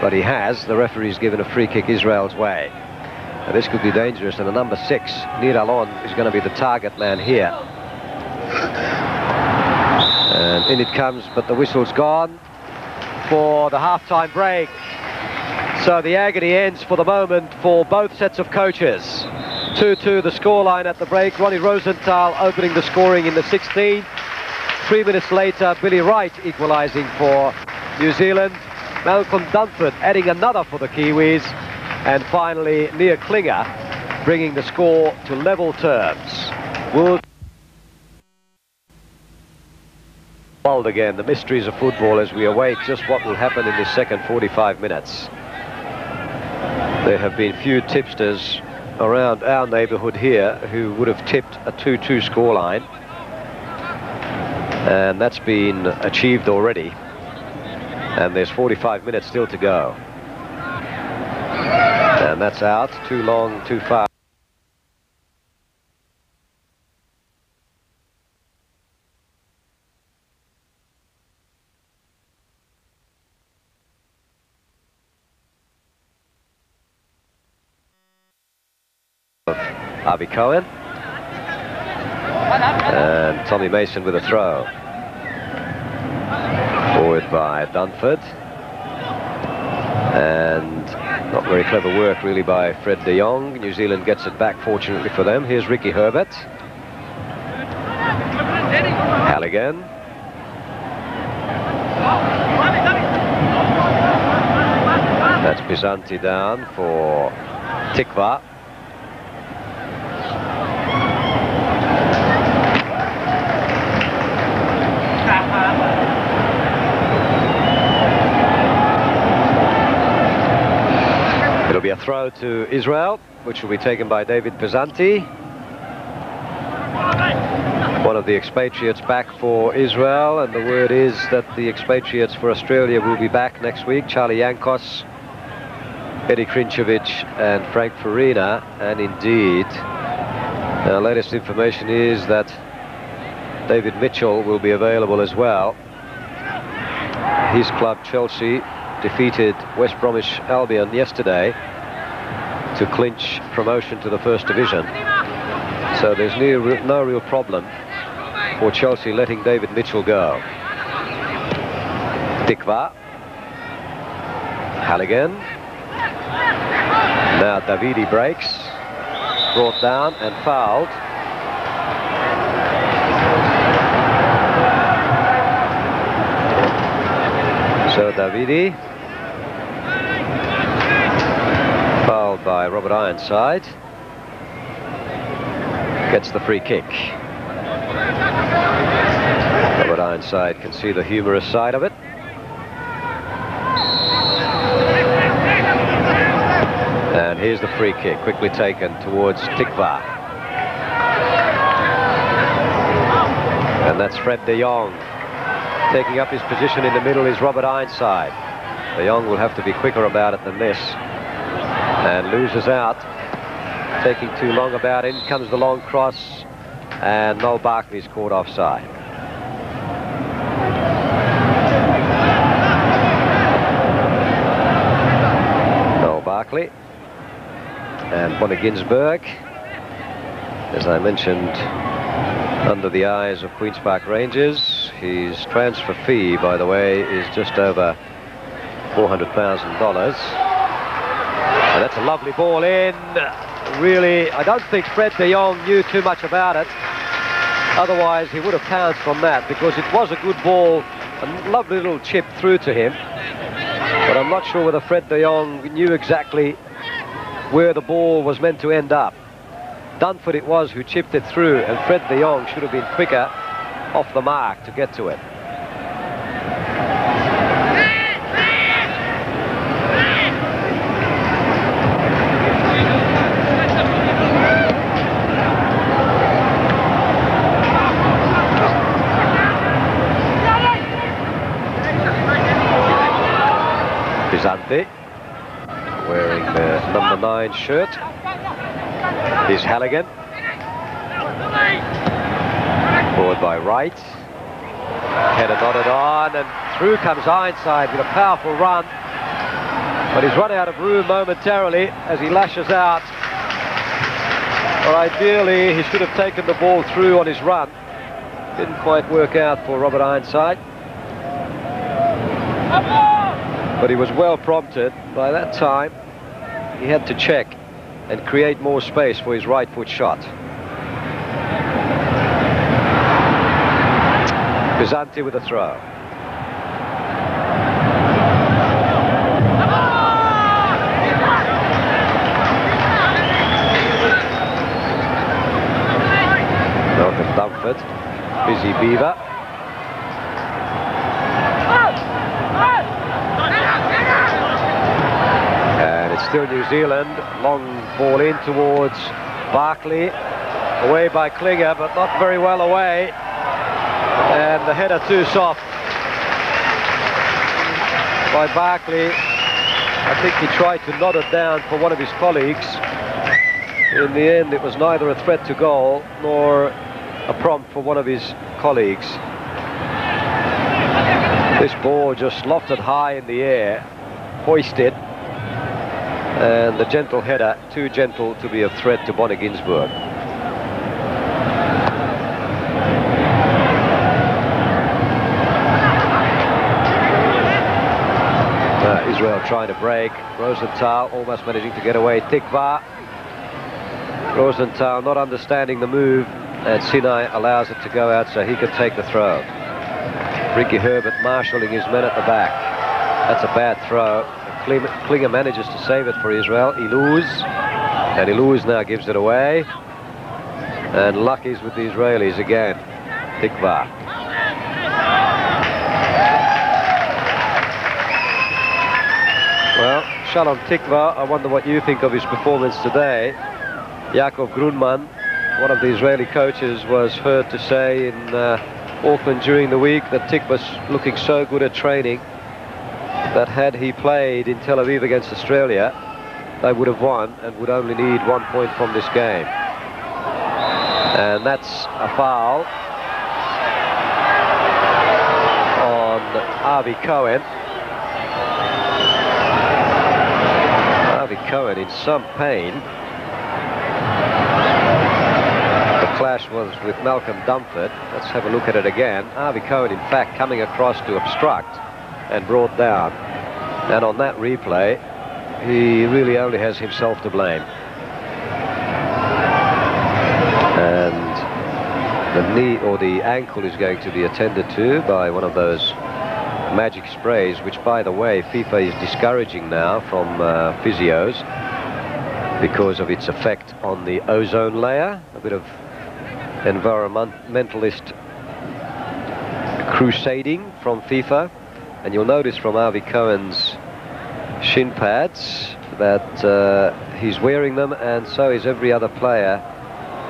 but he has. The referee's given a free kick Israel's way. Now this could be dangerous, and the number 6, Niralon, is going to be the target man here. And in it comes, but the whistle's gone for the half-time break. So the agony ends for the moment for both sets of coaches. 2-2 the scoreline at the break. Ronnie Rosenthal opening the scoring in the 16th. 3 minutes later, Billy Wright equalising for New Zealand. Malcolm Dunford adding another for the Kiwis. And finally, Nir Klinger bringing the score to level terms. World again, the mysteries of football as we await just what will happen in this second 45 minutes. There have been few tipsters around our neighbourhood here who would have tipped a 2-2 scoreline, and that's been achieved already, and there's 45 minutes still to go, and that's out. Too long, too far. Avi Cohen. And Tommy Mason with a throw. Forward by Dunford. And not very clever work really by Fred de Jong. New Zealand gets it back fortunately for them. Here's Ricky Herbert. Halligan. That's Bizanti down for Tikva. It'll be a throw to Israel, which will be taken by David Bizanti. One of the expatriates back for Israel, and the word is that the expatriates for Australia will be back next week. Charlie Yankos, Eddie Krinčević and Frank Farina. And indeed, our latest information is that David Mitchell will be available as well. His club Chelsea defeated West Bromwich Albion yesterday to clinch promotion to the First Division. So there's no real problem for Chelsea letting David Mitchell go. Tikva. Halligan. Now Davidi breaks. Brought down and fouled. So Davidi. Fouled by Robert Ironside. Gets the free kick. Robert Ironside can see the humorous side of it. And here's the free kick, quickly taken towards Tikva. And that's Fred de Jong. Taking up his position in the middle is Robert Ironside. De Jong will have to be quicker about it than this. And loses out. Taking too long about it. In comes the long cross. And Noel Barkley's caught offside. Noel Barkley. And Bonnie Ginsberg, as I mentioned, under the eyes of Queen's Park Rangers. His transfer fee, by the way, is just over $400,000. And that's a lovely ball in. Really, I don't think Fred de Jong knew too much about it. Otherwise, he would have pounced on that, because it was a good ball, a lovely little chip through to him. But I'm not sure whether Fred de Jong knew exactly where the ball was meant to end up. Dunford it was who chipped it through, and Fred de Jong should have been quicker off the mark to get to it. Bizanti wearing the number 9 shirt. Here's Halligan. Forward by Wright. Header nodded on, and through comes Ironside with a powerful run. But he's run out of room momentarily as he lashes out. Well, ideally, he should have taken the ball through on his run. Didn't quite work out for Robert Ironside. But he was well prompted. By that time, he had to check and create more space for his right foot shot. Bizanti with a throw. Malcolm Dunford, busy Beaver. And it's still New Zealand. Long ball in towards Barkley. Away by Klinger, but not very well away. And the header too soft by Barkley. I think he tried to nod it down for one of his colleagues. In the end, it was neither a threat to goal nor a prompt for one of his colleagues. This ball just lofted high in the air, hoisted, and the gentle header, too gentle to be a threat to Bonnie Ginsberg. Israel trying to break. Rosenthal almost managing to get away. Tikva. Rosenthal not understanding the move, and Sinai allows it to go out so he can take the throw. Ricky Herbert marshalling his men at the back. That's a bad throw. Klinger manages to save it for Israel. Iluz. And Iluz now gives it away. And luck is with the Israelis again. Tikva. Well, Shalom Tikva, I wonder what you think of his performance today. Yaakov Grunman, one of the Israeli coaches, was heard to say in Auckland during the week that Tikva's looking so good at training that had he played in Tel Aviv against Australia, they would have won and would only need 1 point from this game. And that's a foul on Avi Cohen. Avi Cohen in some pain. The clash was with Malcolm Dumford. Let's have a look at it again. Avi Cohen, in fact, coming across to obstruct and brought down. And on that replay, he really only has himself to blame. And the knee or the ankle is going to be attended to by one of those magic sprays, which, by the way, FIFA is discouraging now from physios because of its effect on the ozone layer. A bit of environmentalist crusading from FIFA. And you'll notice from Avi Cohen's shin pads that he's wearing them, and so is every other player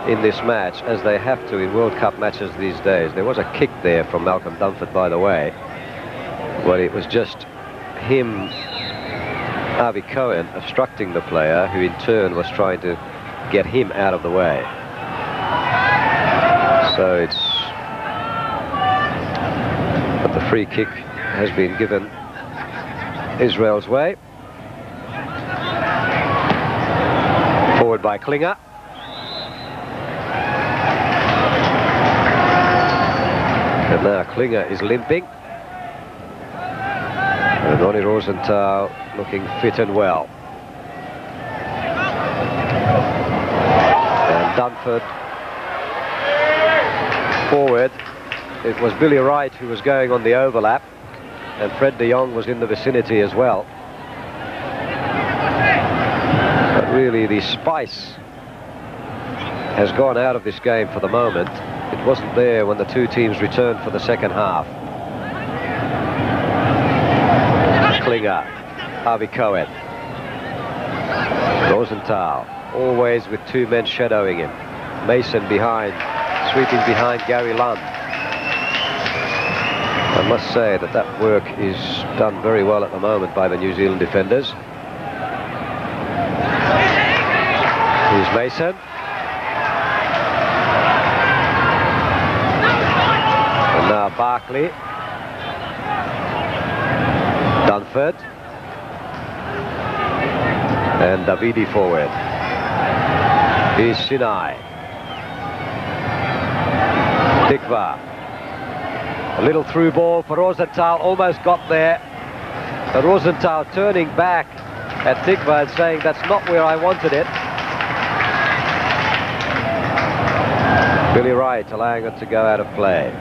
in this match, as they have to in World Cup matches these days. There was a kick there from Malcolm Dumford, by the way, but it was just him, Avi Cohen, obstructing the player, who in turn was trying to get him out of the way. So it's... But the free kick has been given Israel's way. Forward by Klinger. And now Klinger is limping. And Ronnie Rosenthal looking fit and well. And Dunford forward. It was Billy Wright who was going on the overlap, and Fred de Jong was in the vicinity as well. But really the spice has gone out of this game for the moment. It wasn't there when the two teams returned for the second half. Klinger, Avi Cohen, Rosenthal, always with two men shadowing him. Mason behind, sweeping behind Gary Lund. I must say that that work is done very well at the moment by the New Zealand defenders. Here's Mason. And now Barkley. Dunford. And Davidi forward. Here's Sinai. Tikva. A little through ball for Rosenthal, almost got there. But Rosenthal turning back at Tikva and saying, that's not where I wanted it. Billy Wright allowing it to go out of play.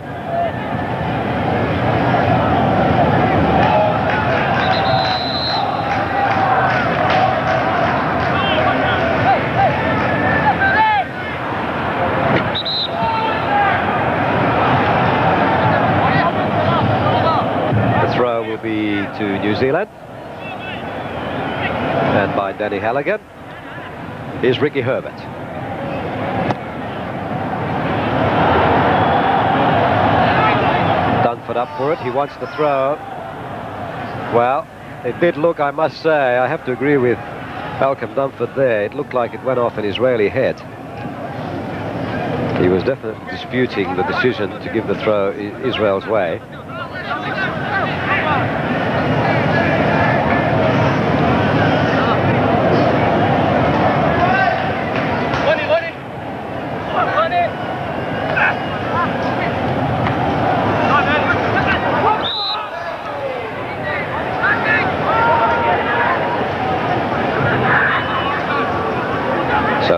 Be to New Zealand, and by Danny Halligan. Here's Ricky Herbert. Dunford up for it. He wants the throw. Well, it did look, I must say, I have to agree with Malcolm Dunford there. It looked like it went off an Israeli head. He was definitely disputing the decision to give the throw Israel's way.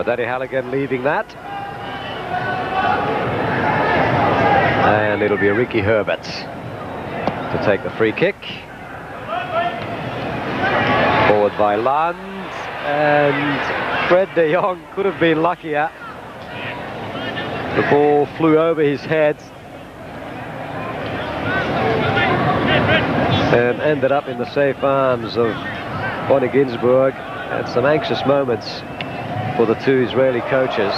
So Danny Halligan leading that. And it'll be Ricky Herbert to take the free kick. Forward by Lund, and Fred de Jong could have been luckier. The ball flew over his head and ended up in the safe arms of Bonnie Ginsburg. Had some anxious moments for the two Israeli coaches.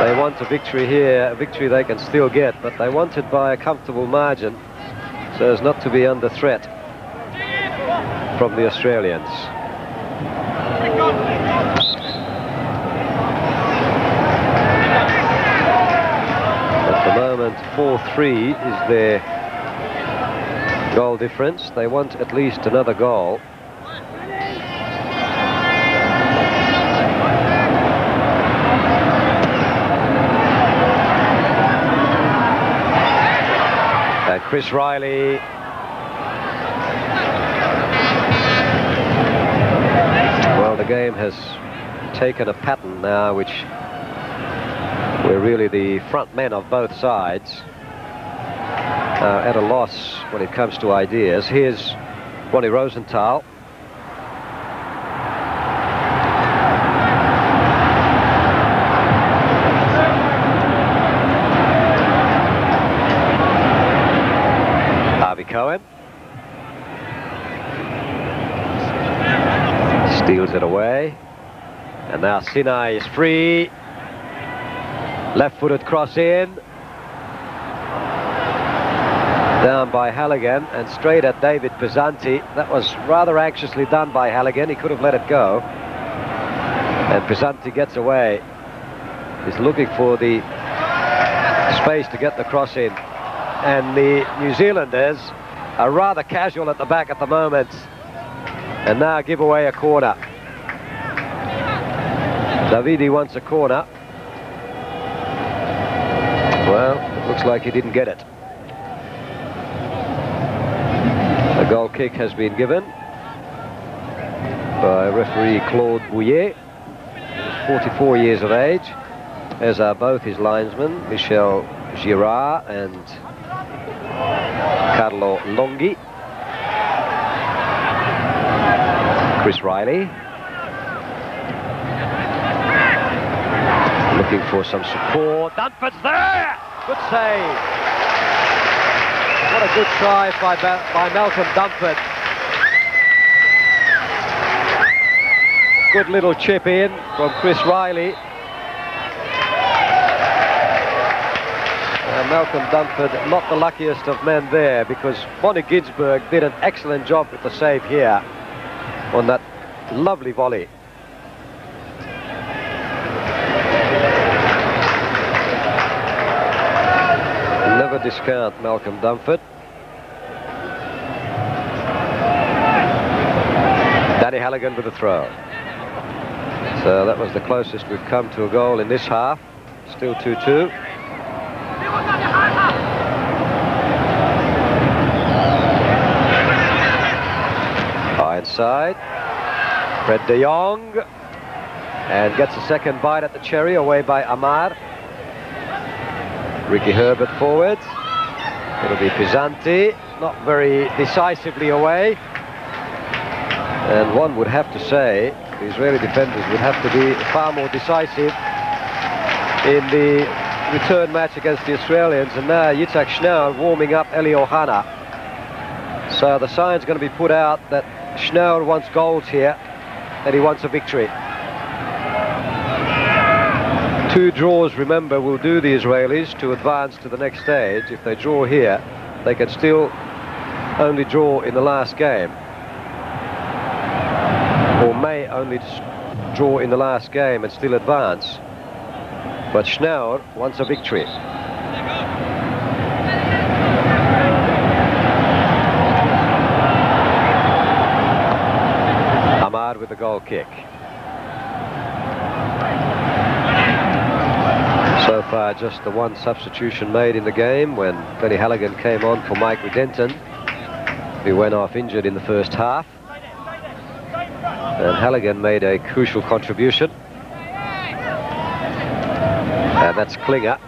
They want a victory here, a victory they can still get, but they want it by a comfortable margin so as not to be under threat from the Australians. At the moment, 4-3 is their goal difference. They want at least another goal. And Chris Riley. Well, the game has taken a pattern now which we're really the front men of both sides. At a loss when it comes to ideas. Here's Ronnie Rosenthal. Harvey Cohen. Steals it away. And now Sinai is free. Left-footed cross in. Down by Halligan and straight at David Pisanti. That was rather anxiously done by Halligan. He could have let it go. And Pisanti gets away. He's looking for the space to get the cross in. And the New Zealanders are rather casual at the back at the moment. And now give away a corner. Davidi wants a corner. Well, it looks like he didn't get it. A goal kick has been given by referee Claude Bouillet. He's 44 years of age, as are both his linesmen, Michel Girard and Carlo Longhi. Chris Riley. Looking for some support. Dunford's there! Good save. What a good try by Malcolm Dunford. Good little chip in from Chris Riley. Malcolm Dunford, not the luckiest of men there, because Bonnie Ginsburg did an excellent job with the save here on that lovely volley. Never discount Malcolm Dunford. Danny Halligan with the throw. So that was the closest we've come to a goal in this half. Still 2-2. High inside. Fred de Jong. And gets a second bite at the cherry, away by Amar. Ricky Herbert forwards. It'll be Pisanti, not very decisively away. And one would have to say the Israeli defenders would have to be far more decisive in the return match against the Australians. And now Yitzhak Schnauer warming up Eli Ohana. So the sign's going to be put out that Schnauer wants goals here, that he wants a victory. 2 draws, remember, will do the Israelis to advance to the next stage. If they draw here, they can still only draw in the last game. Or may only draw in the last game and still advance. But Schnauer wants a victory. Ahmad with the goal kick. So far, just the one substitution made in the game when Danny Halligan came on for Mike Redenton, who went off injured in the first half. And Halligan made a crucial contribution. And that's Klinger.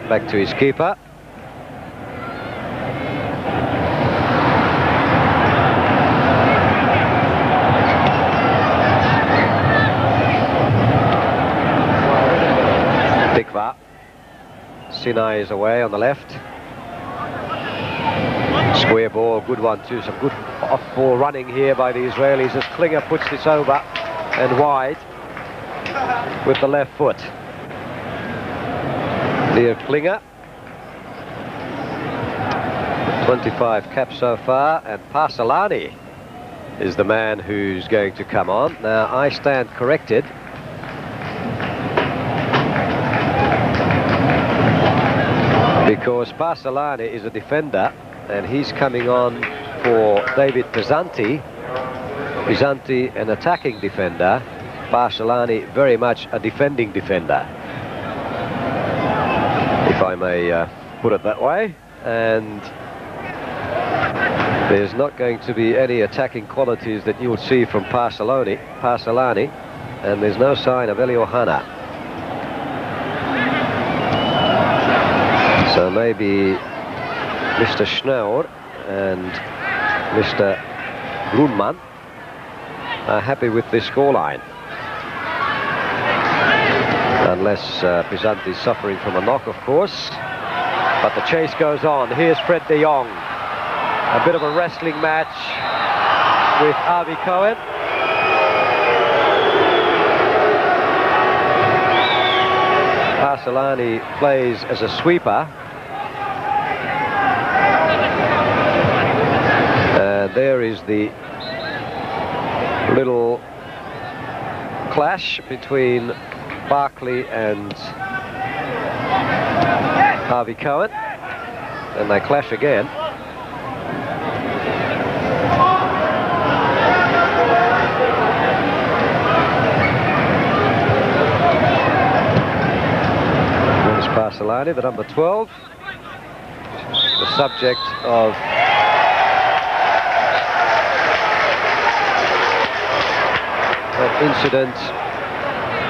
Back to his keeper. Tikva. Sinai is away on the left. Square ball, good one too. Some good off-ball running here by the Israelis as Klinger puts this over and wide with the left foot. Dear Klinger. 25 caps so far, and Parsalani is the man who's going to come on. Now, I stand corrected. Because Parsalani is a defender, and he's coming on for David Pisanti. Pisanti, an attacking defender. Parsalani, very much a defending defender, if I may put it that way. And there's not going to be any attacking qualities that you'll see from Parsalani, and there's no sign of Eliohana. So maybe Mr. Schnauer and Mr. Grunman are happy with this scoreline. Unless Pisanti is suffering from a knock, of course. But the chase goes on. Here's Fred de Jong. A bit of a wrestling match with Avi Cohen. Parsalani plays as a sweeper. And there is the little clash between Barkley and Harvey Cohen, and they clash again. There's Parsalani, the number 12, the subject of an incident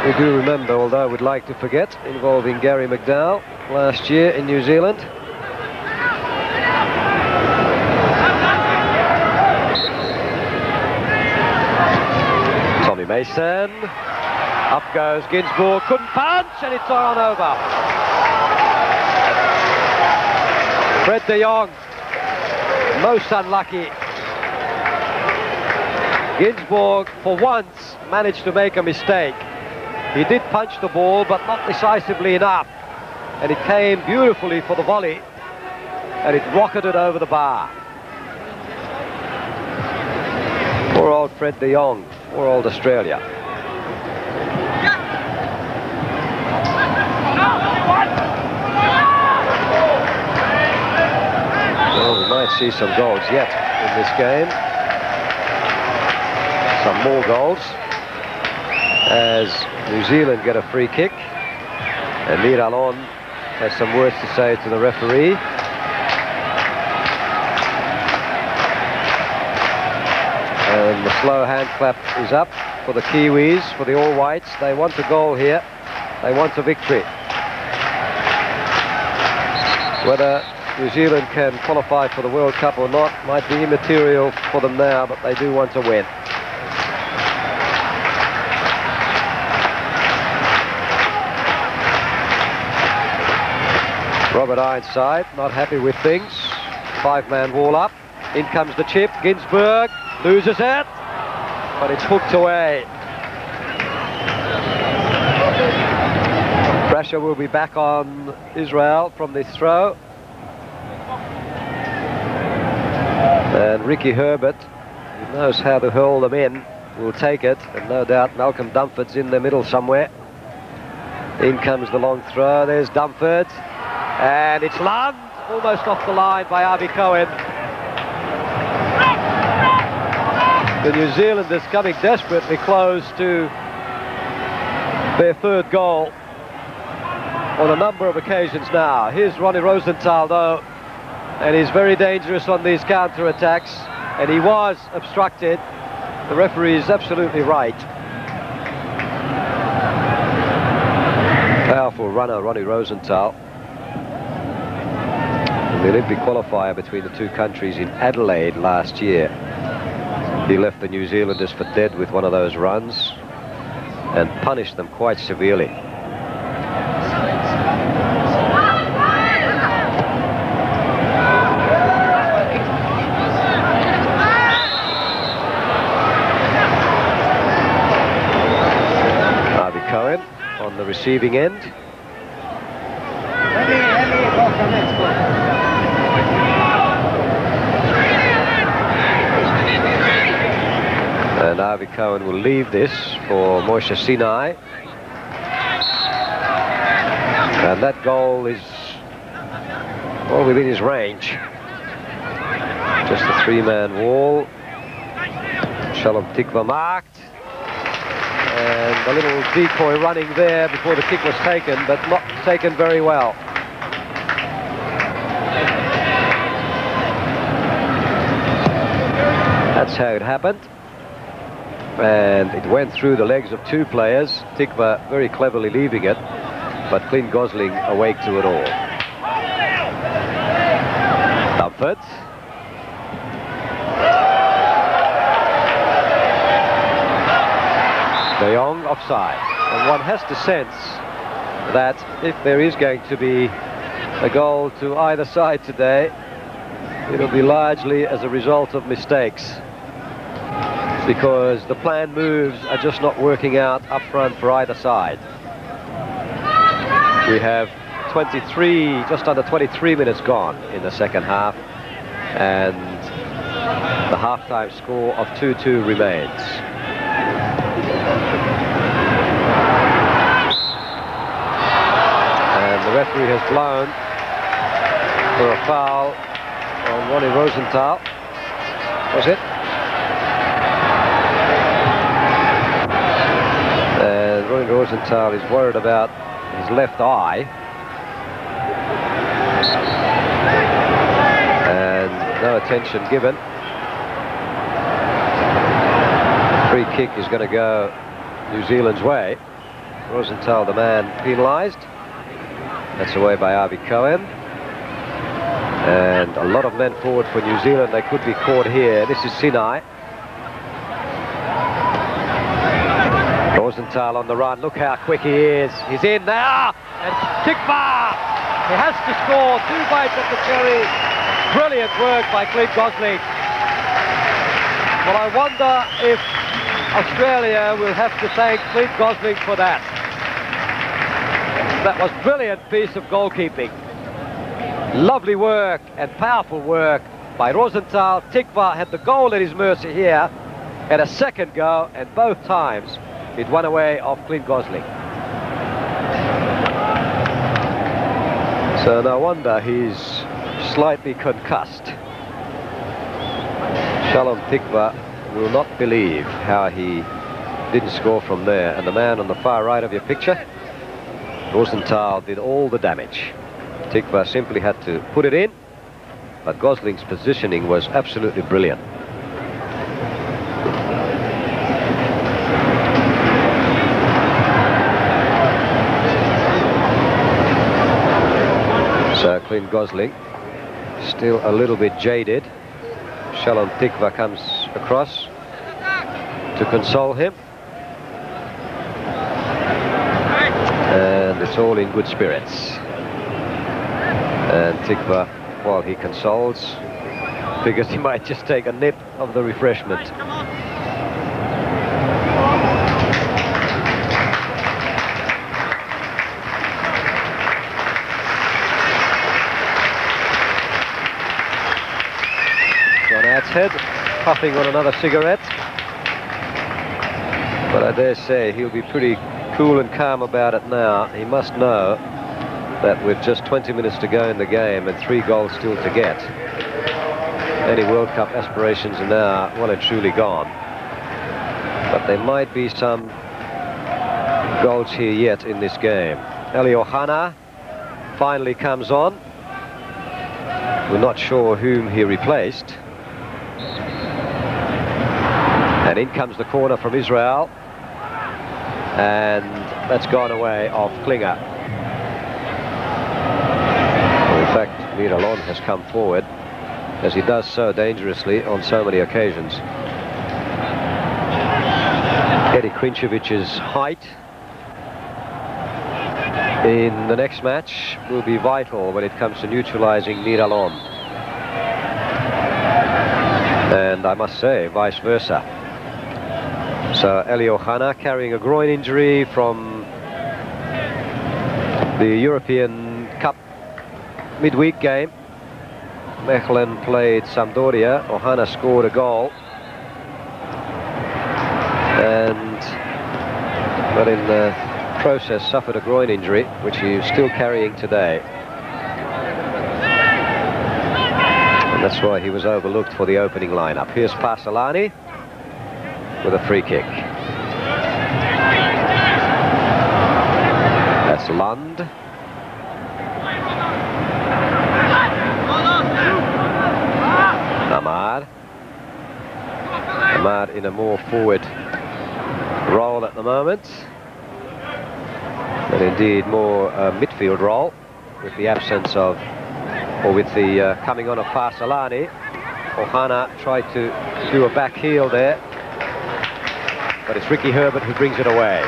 we do remember, although we'd like to forget, involving Gary McDowell last year in New Zealand. Tommy Mason. Up goes Ginsburg. Couldn't punch, and it's on over. Fred de Jong, most unlucky. Ginsburg, for once, managed to make a mistake. He did punch the ball, but not decisively enough. And it came beautifully for the volley, and it rocketed over the bar. Poor old Fred de Jong, poor old Australia. Well, we might see some goals yet in this game. Some more goals, as New Zealand get a free kick, and Mir Alon has some words to say to the referee. And the slow hand clap is up for the Kiwis, for the All Whites. They want a goal here. They want a victory. Whether New Zealand can qualify for the World Cup or not might be immaterial for them now, but they do want to win. Robert Ironside not happy with things. Five-man wall up. In comes the chip. Ginsburg loses it, but it's hooked away. Pressure will be back on Israel from this throw. And Ricky Herbert, who knows how to hurl them in, will take it. And no doubt Malcolm Dumford's in the middle somewhere. In comes the long throw. There's Dumford. And it's Lund, almost off the line by Avi Cohen. The New Zealanders coming desperately close to their third goal on a number of occasions now. Here's Ronnie Rosenthal, though, and he's very dangerous on these counter-attacks, and he was obstructed. The referee is absolutely right. Powerful wonderful runner, Ronnie Rosenthal. In the Olympic qualifier between the two countries in Adelaide last year, he left the New Zealanders for dead with one of those runs and punished them quite severely. Harvey Cohen on the receiving end. And Harvey Cohen will leave this for Moishe Sinai. And that goal is well within his range. Just a three-man wall. Shalom Tikva marked. And a little decoy running there before the kick was taken, but not taken very well. That's how it happened. And it went through the legs of two players. Tikva very cleverly leaving it, but Clint Gosling awake to it all. Comfort. De Jong offside. And one has to sense that if there is going to be a goal to either side today, it'll be largely as a result of mistakes, because the planned moves are just not working out up front for either side. We have 23, just under 23 minutes gone in the second half, and the half-time score of 2-2 remains. And the referee has blown for a foul on Ronnie Rosenthal. Was it? Ronnie Rosenthal is worried about his left eye, and no attention given. Free kick is going to go New Zealand's way. Rosenthal, the man penalised. That's away by Harvey Cohen. And a lot of men forward for New Zealand. They could be caught here. This is Sinai. Rosenthal on the run. Look how quick he is. He's in now. And Tikva! He has to score. 2 bites at the cherry. Brilliant work by Clint Gosling. Well, I wonder if Australia will have to thank Clint Gosling for that. That was a brilliant piece of goalkeeping. Lovely work and powerful work by Rosenthal. Tikva had the goal at his mercy here, and a second go, and both times it won away off Clint Gosling. So no wonder he's slightly concussed. Shalom Tikva will not believe how he didn't score from there. And the man on the far right of your picture, Rosenthal, did all the damage. Tikva simply had to put it in, but Gosling's positioning was absolutely brilliant. So Clint Gosling still a little bit jaded. Shalom Tikva comes across to console him, and it's all in good spirits. And Tikva, while he consoles, figures he might just take a nip of the refreshment. John Adshead puffing on another cigarette, but I dare say he'll be pretty cool and calm about it now. He must know that with just 20 minutes to go in the game and 3 goals still to get, any World Cup aspirations are now well and truly gone. But there might be some goals here yet in this game. Eli Ohana finally comes on. We're not sure whom he replaced. And in comes the corner from Israel. And that's gone away off Klinger. Miralon has come forward, as he does so dangerously on so many occasions. Eddie Krinčević's height in the next match will be vital when it comes to neutralizing Miralon. And I must say, vice versa. So Eli Ohana carrying a groin injury from the European Cup midweek game. Mechelen played Sampdoria. Ohana scored a goal. But in the process suffered a groin injury, which he is still carrying today. And that's why he was overlooked for the opening lineup. Here's Pasolani with a free kick. That's Lund. Ahmad in a more forward role at the moment, and indeed more midfield role, with the absence of, or with the coming on of Pasolani. Ohana tried to do a back heel there, but it's Ricky Herbert who brings it away.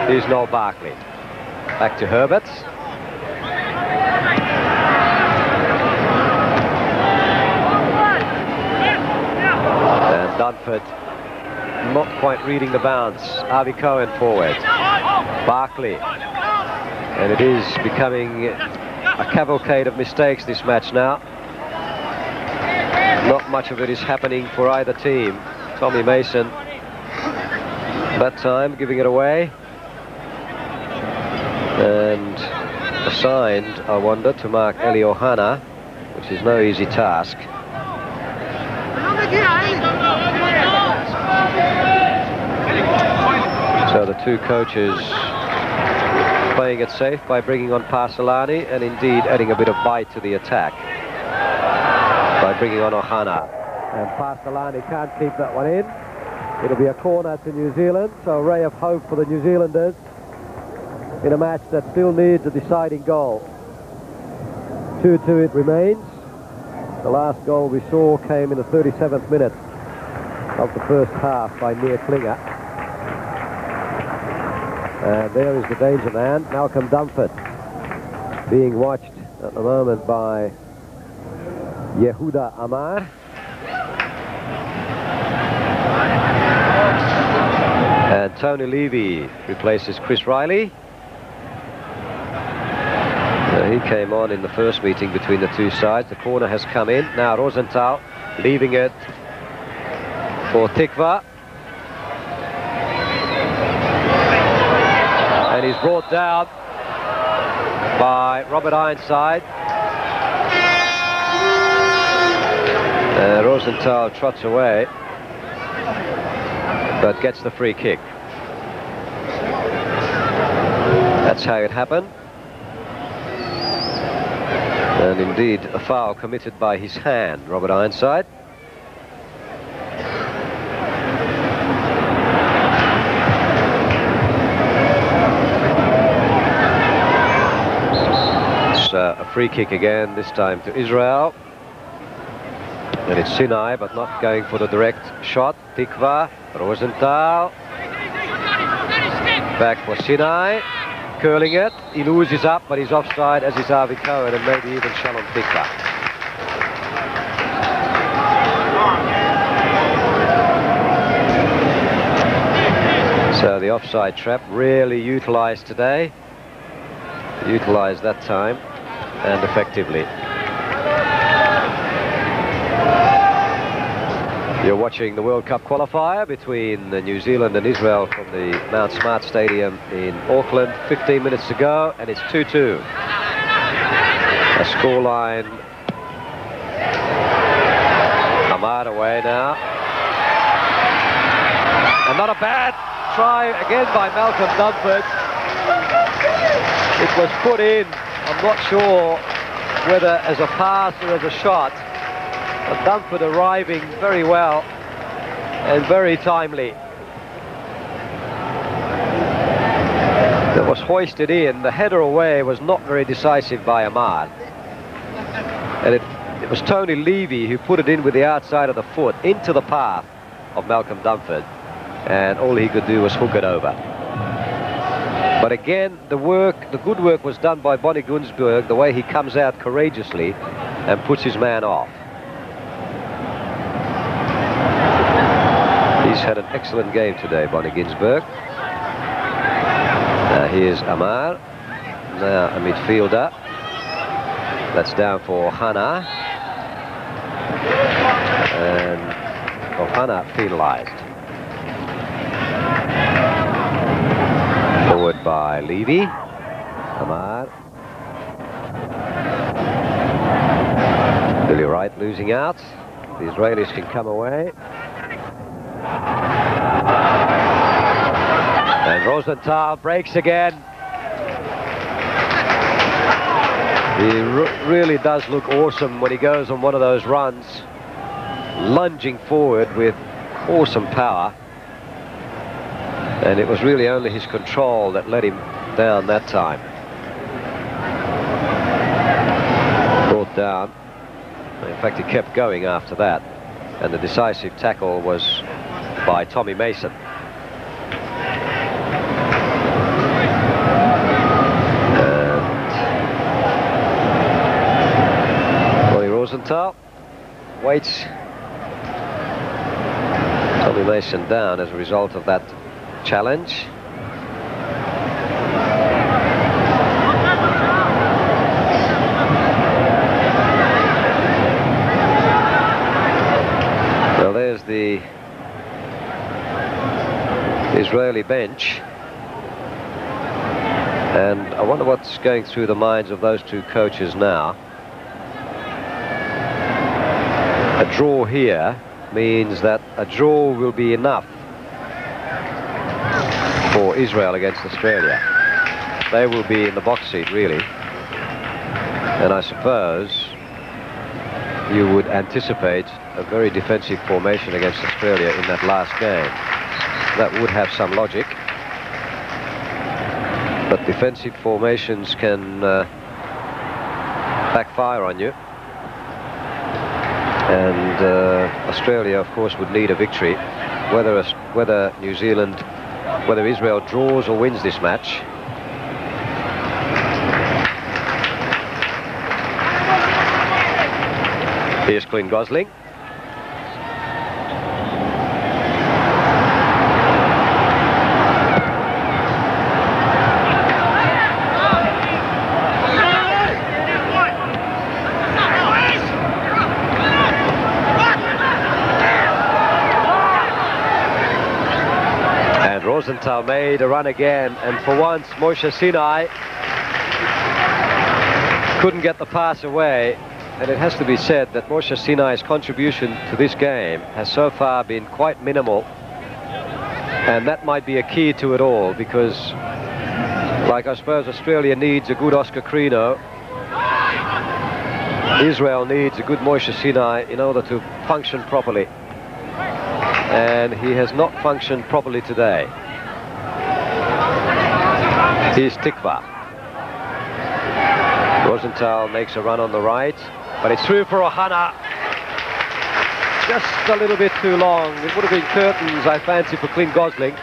Here's Noel Barkley. Back to Herbert. And Dunford not quite reading the bounce. Avi Cohen forward. Barkley. And it is becoming a cavalcade of mistakes this match now. Not much of it is happening for either team. Tommy Mason, that time, giving it away. And assigned, I wonder, to mark Eli Ohana, which is no easy task. So the two coaches playing it safe by bringing on Pasolani, and indeed adding a bit of bite to the attack by bringing on Ohana. And Pasolani can't keep that one in. It'll be a corner to New Zealand, so a ray of hope for the New Zealanders in a match that still needs a deciding goal. 2-2 it remains. The last goal we saw came in the 37th minute of the first half by Near Klinger. And there is the danger man, Malcolm Dunford, being watched at the moment by Yehuda Amar. And Tony Levy replaces Chris Riley. He came on in the first meeting between the two sides. The corner has come in. Now Rosenthal leaving it for Tikva. And he's brought down by Robert Ironside. Rosenthal trots away, but gets the free kick. That's how it happened. And indeed a foul committed by his hand, Robert Ironside. It's a free kick again, this time to Israel. And it's Sinai, but not going for the direct shot. Tikva, Rosenthal. Back for Sinai. Curling it. He loses up, but he's offside, as is Avi Cohen, and maybe even Shalom Tikva. So the offside trap rarely utilised today. Utilised that time, and effectively. You're watching the World Cup qualifier between New Zealand and Israel from the Mount Smart Stadium in Auckland. 15 minutes to go, and it's 2-2. A scoreline. Ahmad away now. And not a bad try again by Malcolm Dunford. It was put in. I'm not sure whether as a pass or as a shot. But Dunford arriving very well and very timely. It was hoisted in. The header away was not very decisive by Ahmad. And it was Tony Levy who put it in with the outside of the foot into the path of Malcolm Dunford, and all he could do was hook it over. But again, the good work was done by Bonnie Ginsberg, the way he comes out courageously and puts his man off. He's had an excellent game today, Bonnie Ginsberg. Here's Amar, now a midfielder. That's down for Hannah. And Hannah penalised. Forward by Levy. Amar. Billy Wright losing out. The Israelis can come away. And Rosenthal breaks again. He really does look awesome when he goes on one of those runs, lunging forward with awesome power. And it was really only his control that let him down that time. Brought down. In fact, he kept going after that. And the decisive tackle was by Tommy Mason. Rosenthal waits Tommy Mason down as a result of that challenge. Well, there's the Israeli bench, and I wonder what's going through the minds of those two coaches now. A draw here means that a draw will be enough for Israel against Australia. They will be in the box seat, really. And I suppose you would anticipate a very defensive formation against Australia in that last game. That would have some logic. But defensive formations can backfire on you. And Australia, of course, would need a victory. Whether New Zealand, whether Israel draws or wins this match. Here's Clint Gosling. Rosenthal made a run again, and for once Moshe Sinai couldn't get the pass away. And it has to be said that Moshe Sinai's contribution to this game has so far been quite minimal, and that might be a key to it all, because like I suppose Australia needs a good Oscar Crino, Israel needs a good Moshe Sinai in order to function properly. And he has not functioned properly today. Here's Tikva. Rosenthal makes a run on the right, but it's through for Ohana. Just a little bit too long. It would have been curtains, I fancy, for Clint Gosling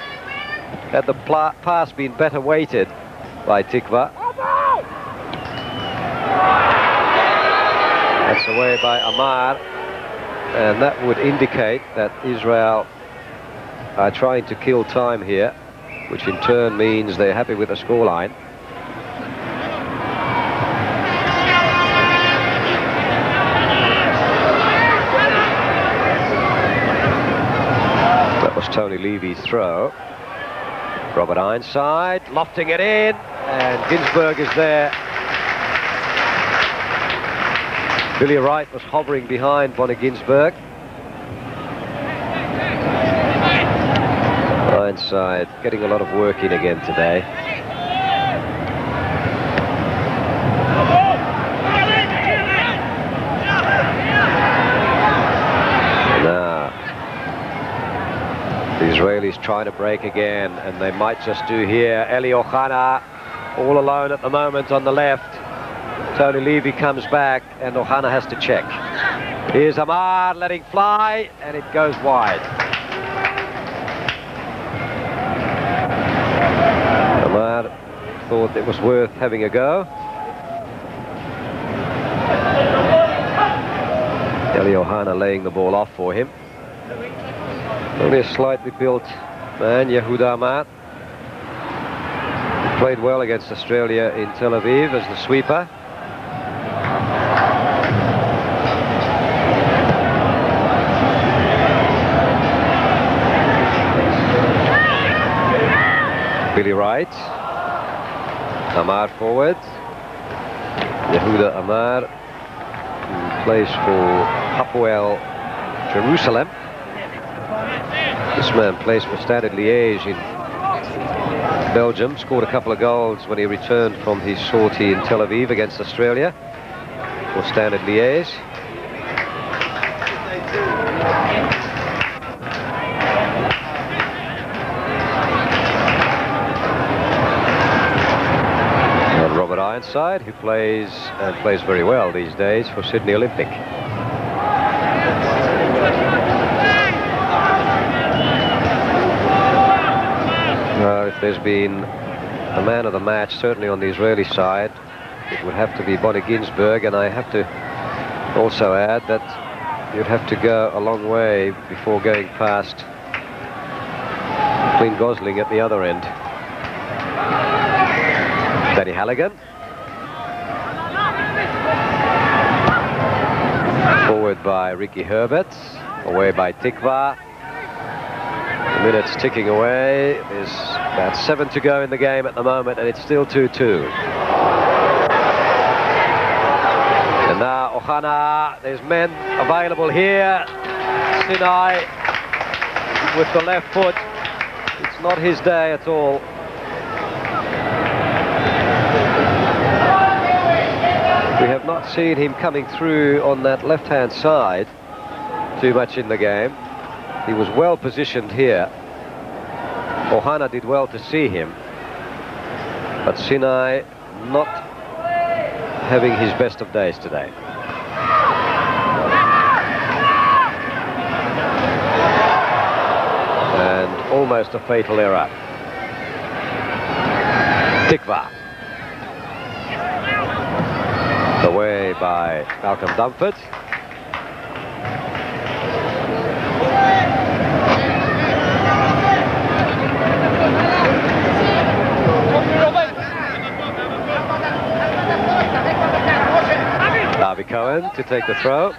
had the pass been better weighted by Tikva. That's away by Amar. And that would indicate that Israel are trying to kill time here, which in turn means they're happy with the scoreline. That was Tony Levy's throw. Robert Ironside lofting it in, and Ginsberg is there. Billy Wright was hovering behind Bonnie Ginsberg. Ironside getting a lot of work in again today. Now, the Israelis trying to break again, and they might just do here. Eli Ohana all alone at the moment on the left. Tony Levy comes back and Ohana has to check. Here's Amar letting fly, and it goes wide. Amar thought it was worth having a go. Eli Ohana laying the ball off for him. Only a slightly built man, Yehuda Amar. Played well against Australia in Tel Aviv as the sweeper. Billy Wright. Amar forward. Yehuda Amar, who plays for Hapoel Jerusalem. This man plays for Stade Liège in Belgium. Scored a couple of goals when he returned from his sortie in Tel Aviv against Australia for Stade Liège. And Robert Ironside, who plays very well these days for Sydney Olympic. If there's been a man of the match, certainly on the Israeli side, it would have to be Bonnie Ginsberg, and I have to also add that you'd have to go a long way before going past Clint Gosling at the other end. Danny Halligan. Forward by Ricky Herbert, away by Tikva. Minutes ticking away. There's about 7 to go in the game at the moment, and it's still 2-2. And now Ohana, there's men available here. Sinai with the left foot. It's not his day at all. We have not seen him coming through on that left-hand side too much in the game. He was well positioned here. Ohana did well to see him, but Sinai not having his best of days today. And almost a fatal error. Tikva. Away by Malcolm Dumford. Harvey Cohen to take the throw.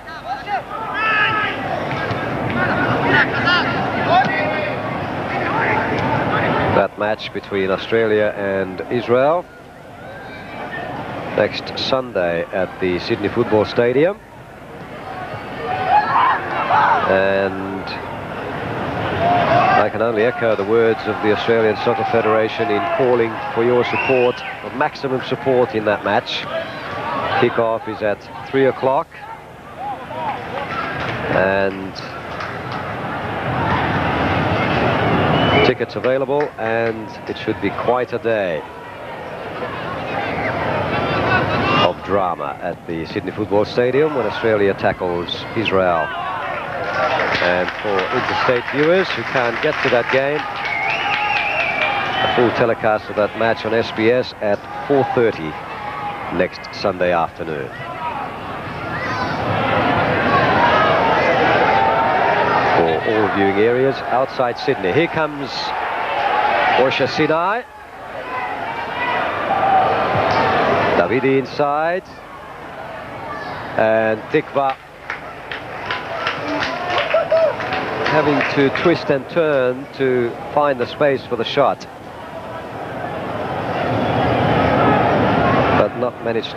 That match between Australia and Israel next Sunday at the Sydney Football Stadium. And I can only echo the words of the Australian Soccer Federation in calling for your support, for maximum support in that match. Kick-off is at 3 o'clock, and tickets available, and it should be quite a day of drama at the Sydney Football Stadium when Australia tackles Israel. And for interstate viewers who can't get to that game, a full telecast of that match on SBS at 4:30 next Sunday afternoon. For all viewing areas outside Sydney. Here comes Osha Sinai. Davidi inside. And Tikva having to twist and turn to find the space for the shot. But not managing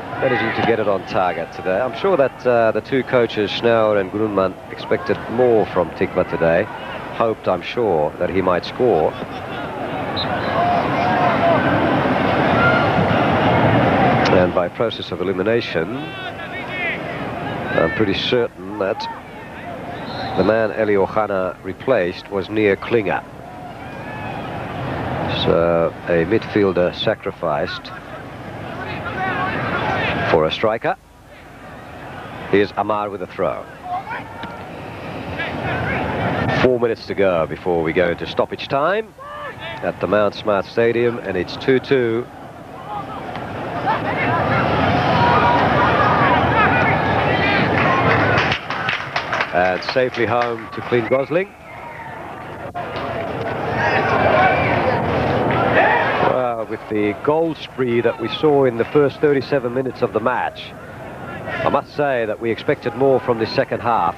to get it on target today. I'm sure that the two coaches, Schnauer and Grunman, expected more from Tikva today. Hoped, I'm sure, that he might score. And by process of elimination, I'm pretty certain that the man Eli Ohana replaced was Nir Klinger. So a midfielder sacrificed for for a striker. Here's Amar with a throw. 4 minutes to go before we go into stoppage time at the Mount Smart Stadium, and it's 2-2. And safely home to Clint Gosling. Well, with the goal spree that we saw in the first 37 minutes of the match, I must say that we expected more from the second half.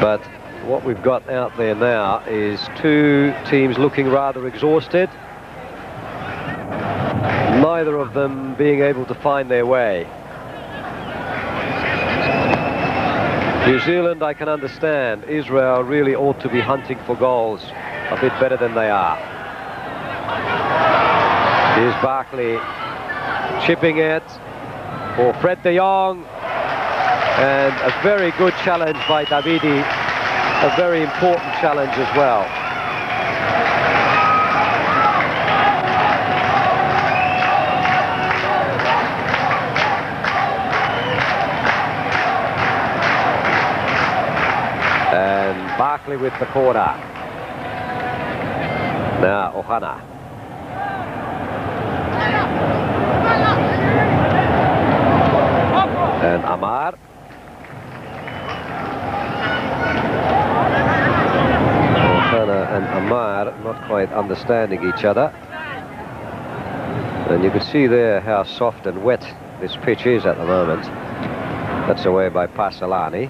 But what we've got out there now is two teams looking rather exhausted, neither of them being able to find their way. New Zealand, I can understand. Israel really ought to be hunting for goals a bit better than they are. Here's Barkley chipping it for Fred de Jong, and a very good challenge by Davidi, a very important challenge as well. And Barkley with the corner. Now Ohana. And Amar. Ohana and Amar not quite understanding each other. And you can see there how soft and wet this pitch is at the moment. That's away by Pasalani.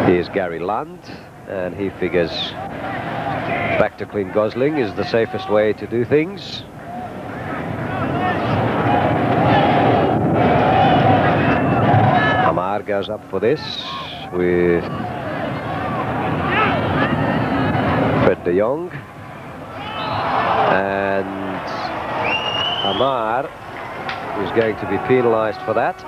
Here's Gary Lund, and he figures back to Clint Gosling is the safest way to do things. Amar goes up for this with Fred de Jong, and Amar is going to be penalised for that.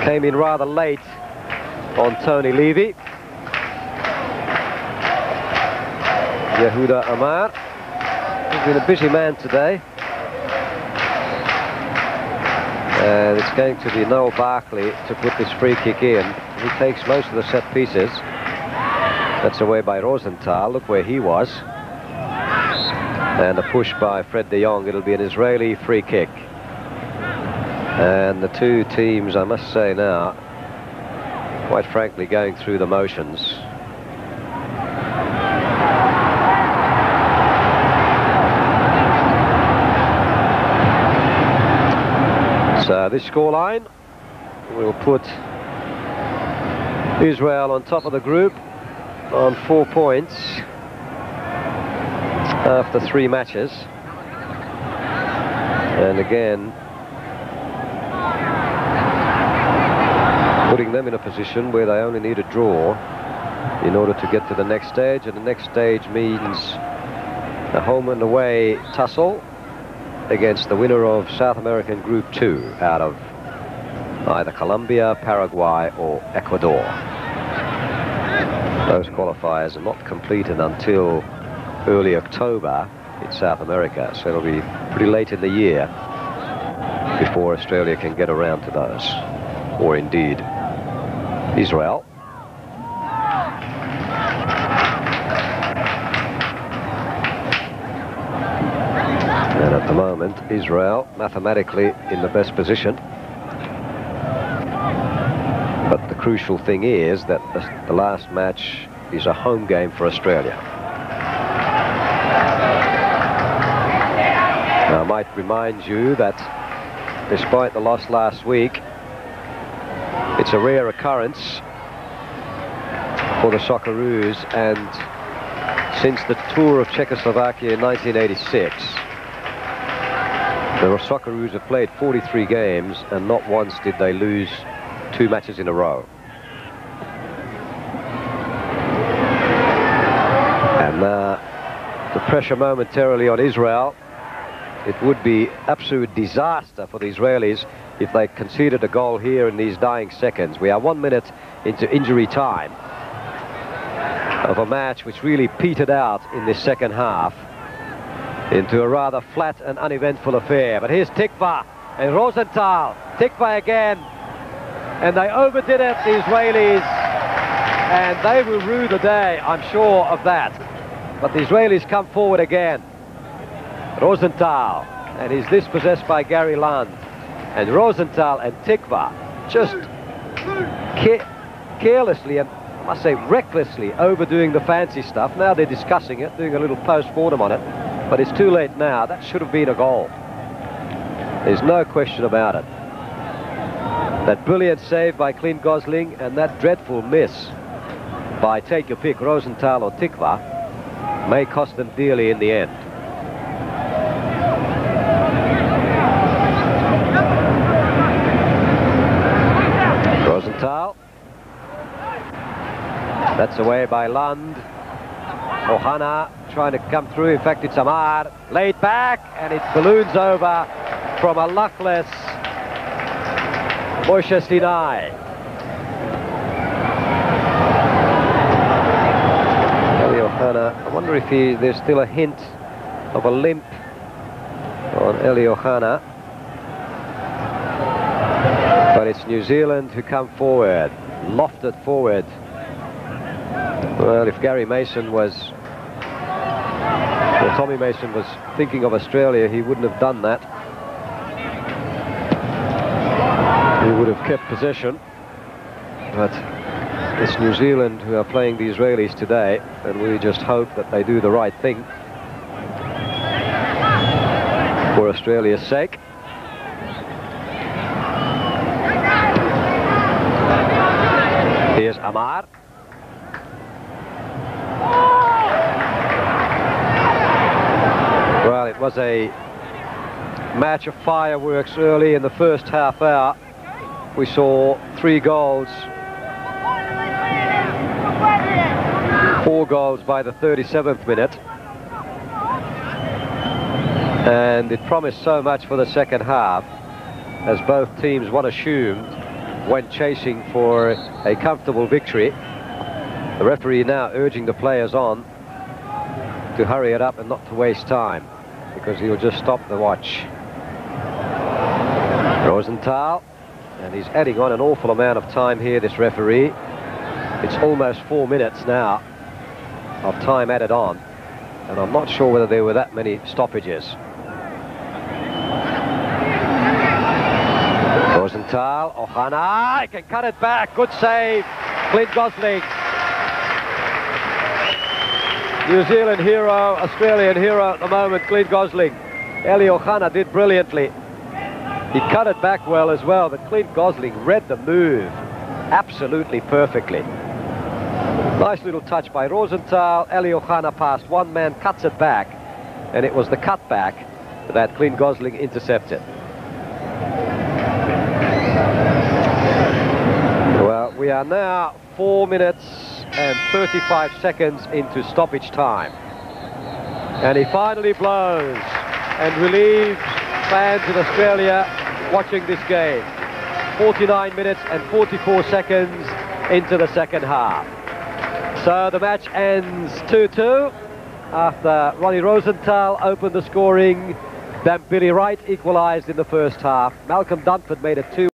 Came in rather late on Tony Levy. Yehuda Amar. He's been a busy man today. And it's going to be Noel Barkley to put this free kick in. He takes most of the set pieces. That's away by Rosenthal. Look where he was. And a push by Fred de Jong. It'll be an Israeli free kick. And the two teams, I must say now, quite frankly, going through the motions. So this scoreline will put Israel on top of the group on 4 points after 3 matches. And again, putting them in a position where they only need a draw in order to get to the next stage, and the next stage means a home and away tussle against the winner of South American Group 2 out of either Colombia, Paraguay or Ecuador. Those qualifiers are not completed until early October in South America, so it'll be pretty late in the year before Australia can get around to those, or indeed Israel. And at the moment, Israel mathematically in the best position. But the crucial thing is that the last match is a home game for Australia. Now, I might remind you that despite the loss last week, it's a rare occurrence for the Socceroos, and since the tour of Czechoslovakia in 1986, the Socceroos have played 43 games and not once did they lose 2 matches in a row. And the pressure momentarily on Israel. It would be absolute disaster for the Israelis if they conceded a goal here in these dying seconds. We are 1 minute into injury time of a match which really petered out in this second half into a rather flat and uneventful affair. But here's Tikva and Rosenthal. Tikva again, and they overdid it, the Israelis, and they will rue the day, I'm sure of that. But the Israelis come forward again. Rosenthal, and is dispossessed by Gary Lund. And Rosenthal and Tikva just carelessly and, I must say, recklessly overdoing the fancy stuff. Now they're discussing it, doing a little post-mortem on it, but it's too late now. That should have been a goal. There's no question about it. That brilliant save by Clint Gosling and that dreadful miss by, take your pick, Rosenthal or Tikva, may cost them dearly in the end. Rosenthal. That's away by Lund. Ohana trying to come through. In fact, it's Amar. Laid back, and it balloons over from a luckless Moshe Sinai. Eli Ohana, I wonder if there's still a hint of a limp on Eli Ohana. But it's New Zealand who come forward, lofted forward. Well, if Gary Mason was, or Tommy Mason was thinking of Australia, he wouldn't have done that. He would have kept possession. But it's New Zealand who are playing the Israelis today, and we just hope that they do the right thing for Australia's sake. Here's Amar. Well, it was a match of fireworks early in the first half hour. We saw 3 goals. 4 goals by the 37th minute. And it promised so much for the second half, as both teams, one assumed, went chasing for a comfortable victory. The referee now urging the players on to hurry it up and not to waste time, because he'll just stop the watch. Rosenthal, and he's adding on an awful amount of time here, this referee. It's almost 4 minutes now of time added on, and I'm not sure whether there were that many stoppages. Rosenthal, Ohana, he can cut it back, good save, Clint Gosling. New Zealand hero, Australian hero at the moment, Clint Gosling. Eli Ohana did brilliantly. He cut it back well as well, but Clint Gosling read the move absolutely perfectly. Nice little touch by Rosenthal. Eli Ohana past one man, cuts it back, and it was the cutback that Clint Gosling intercepted. Well, we are now 4 minutes and 35 seconds into stoppage time, and he finally blows and relieves fans in Australia watching this game. 49 minutes and 44 seconds into the second half. So the match ends 2-2 after Ronnie Rosenthal opened the scoring. Then Billy Wright equalised in the first half. Malcolm Dunford made it 2.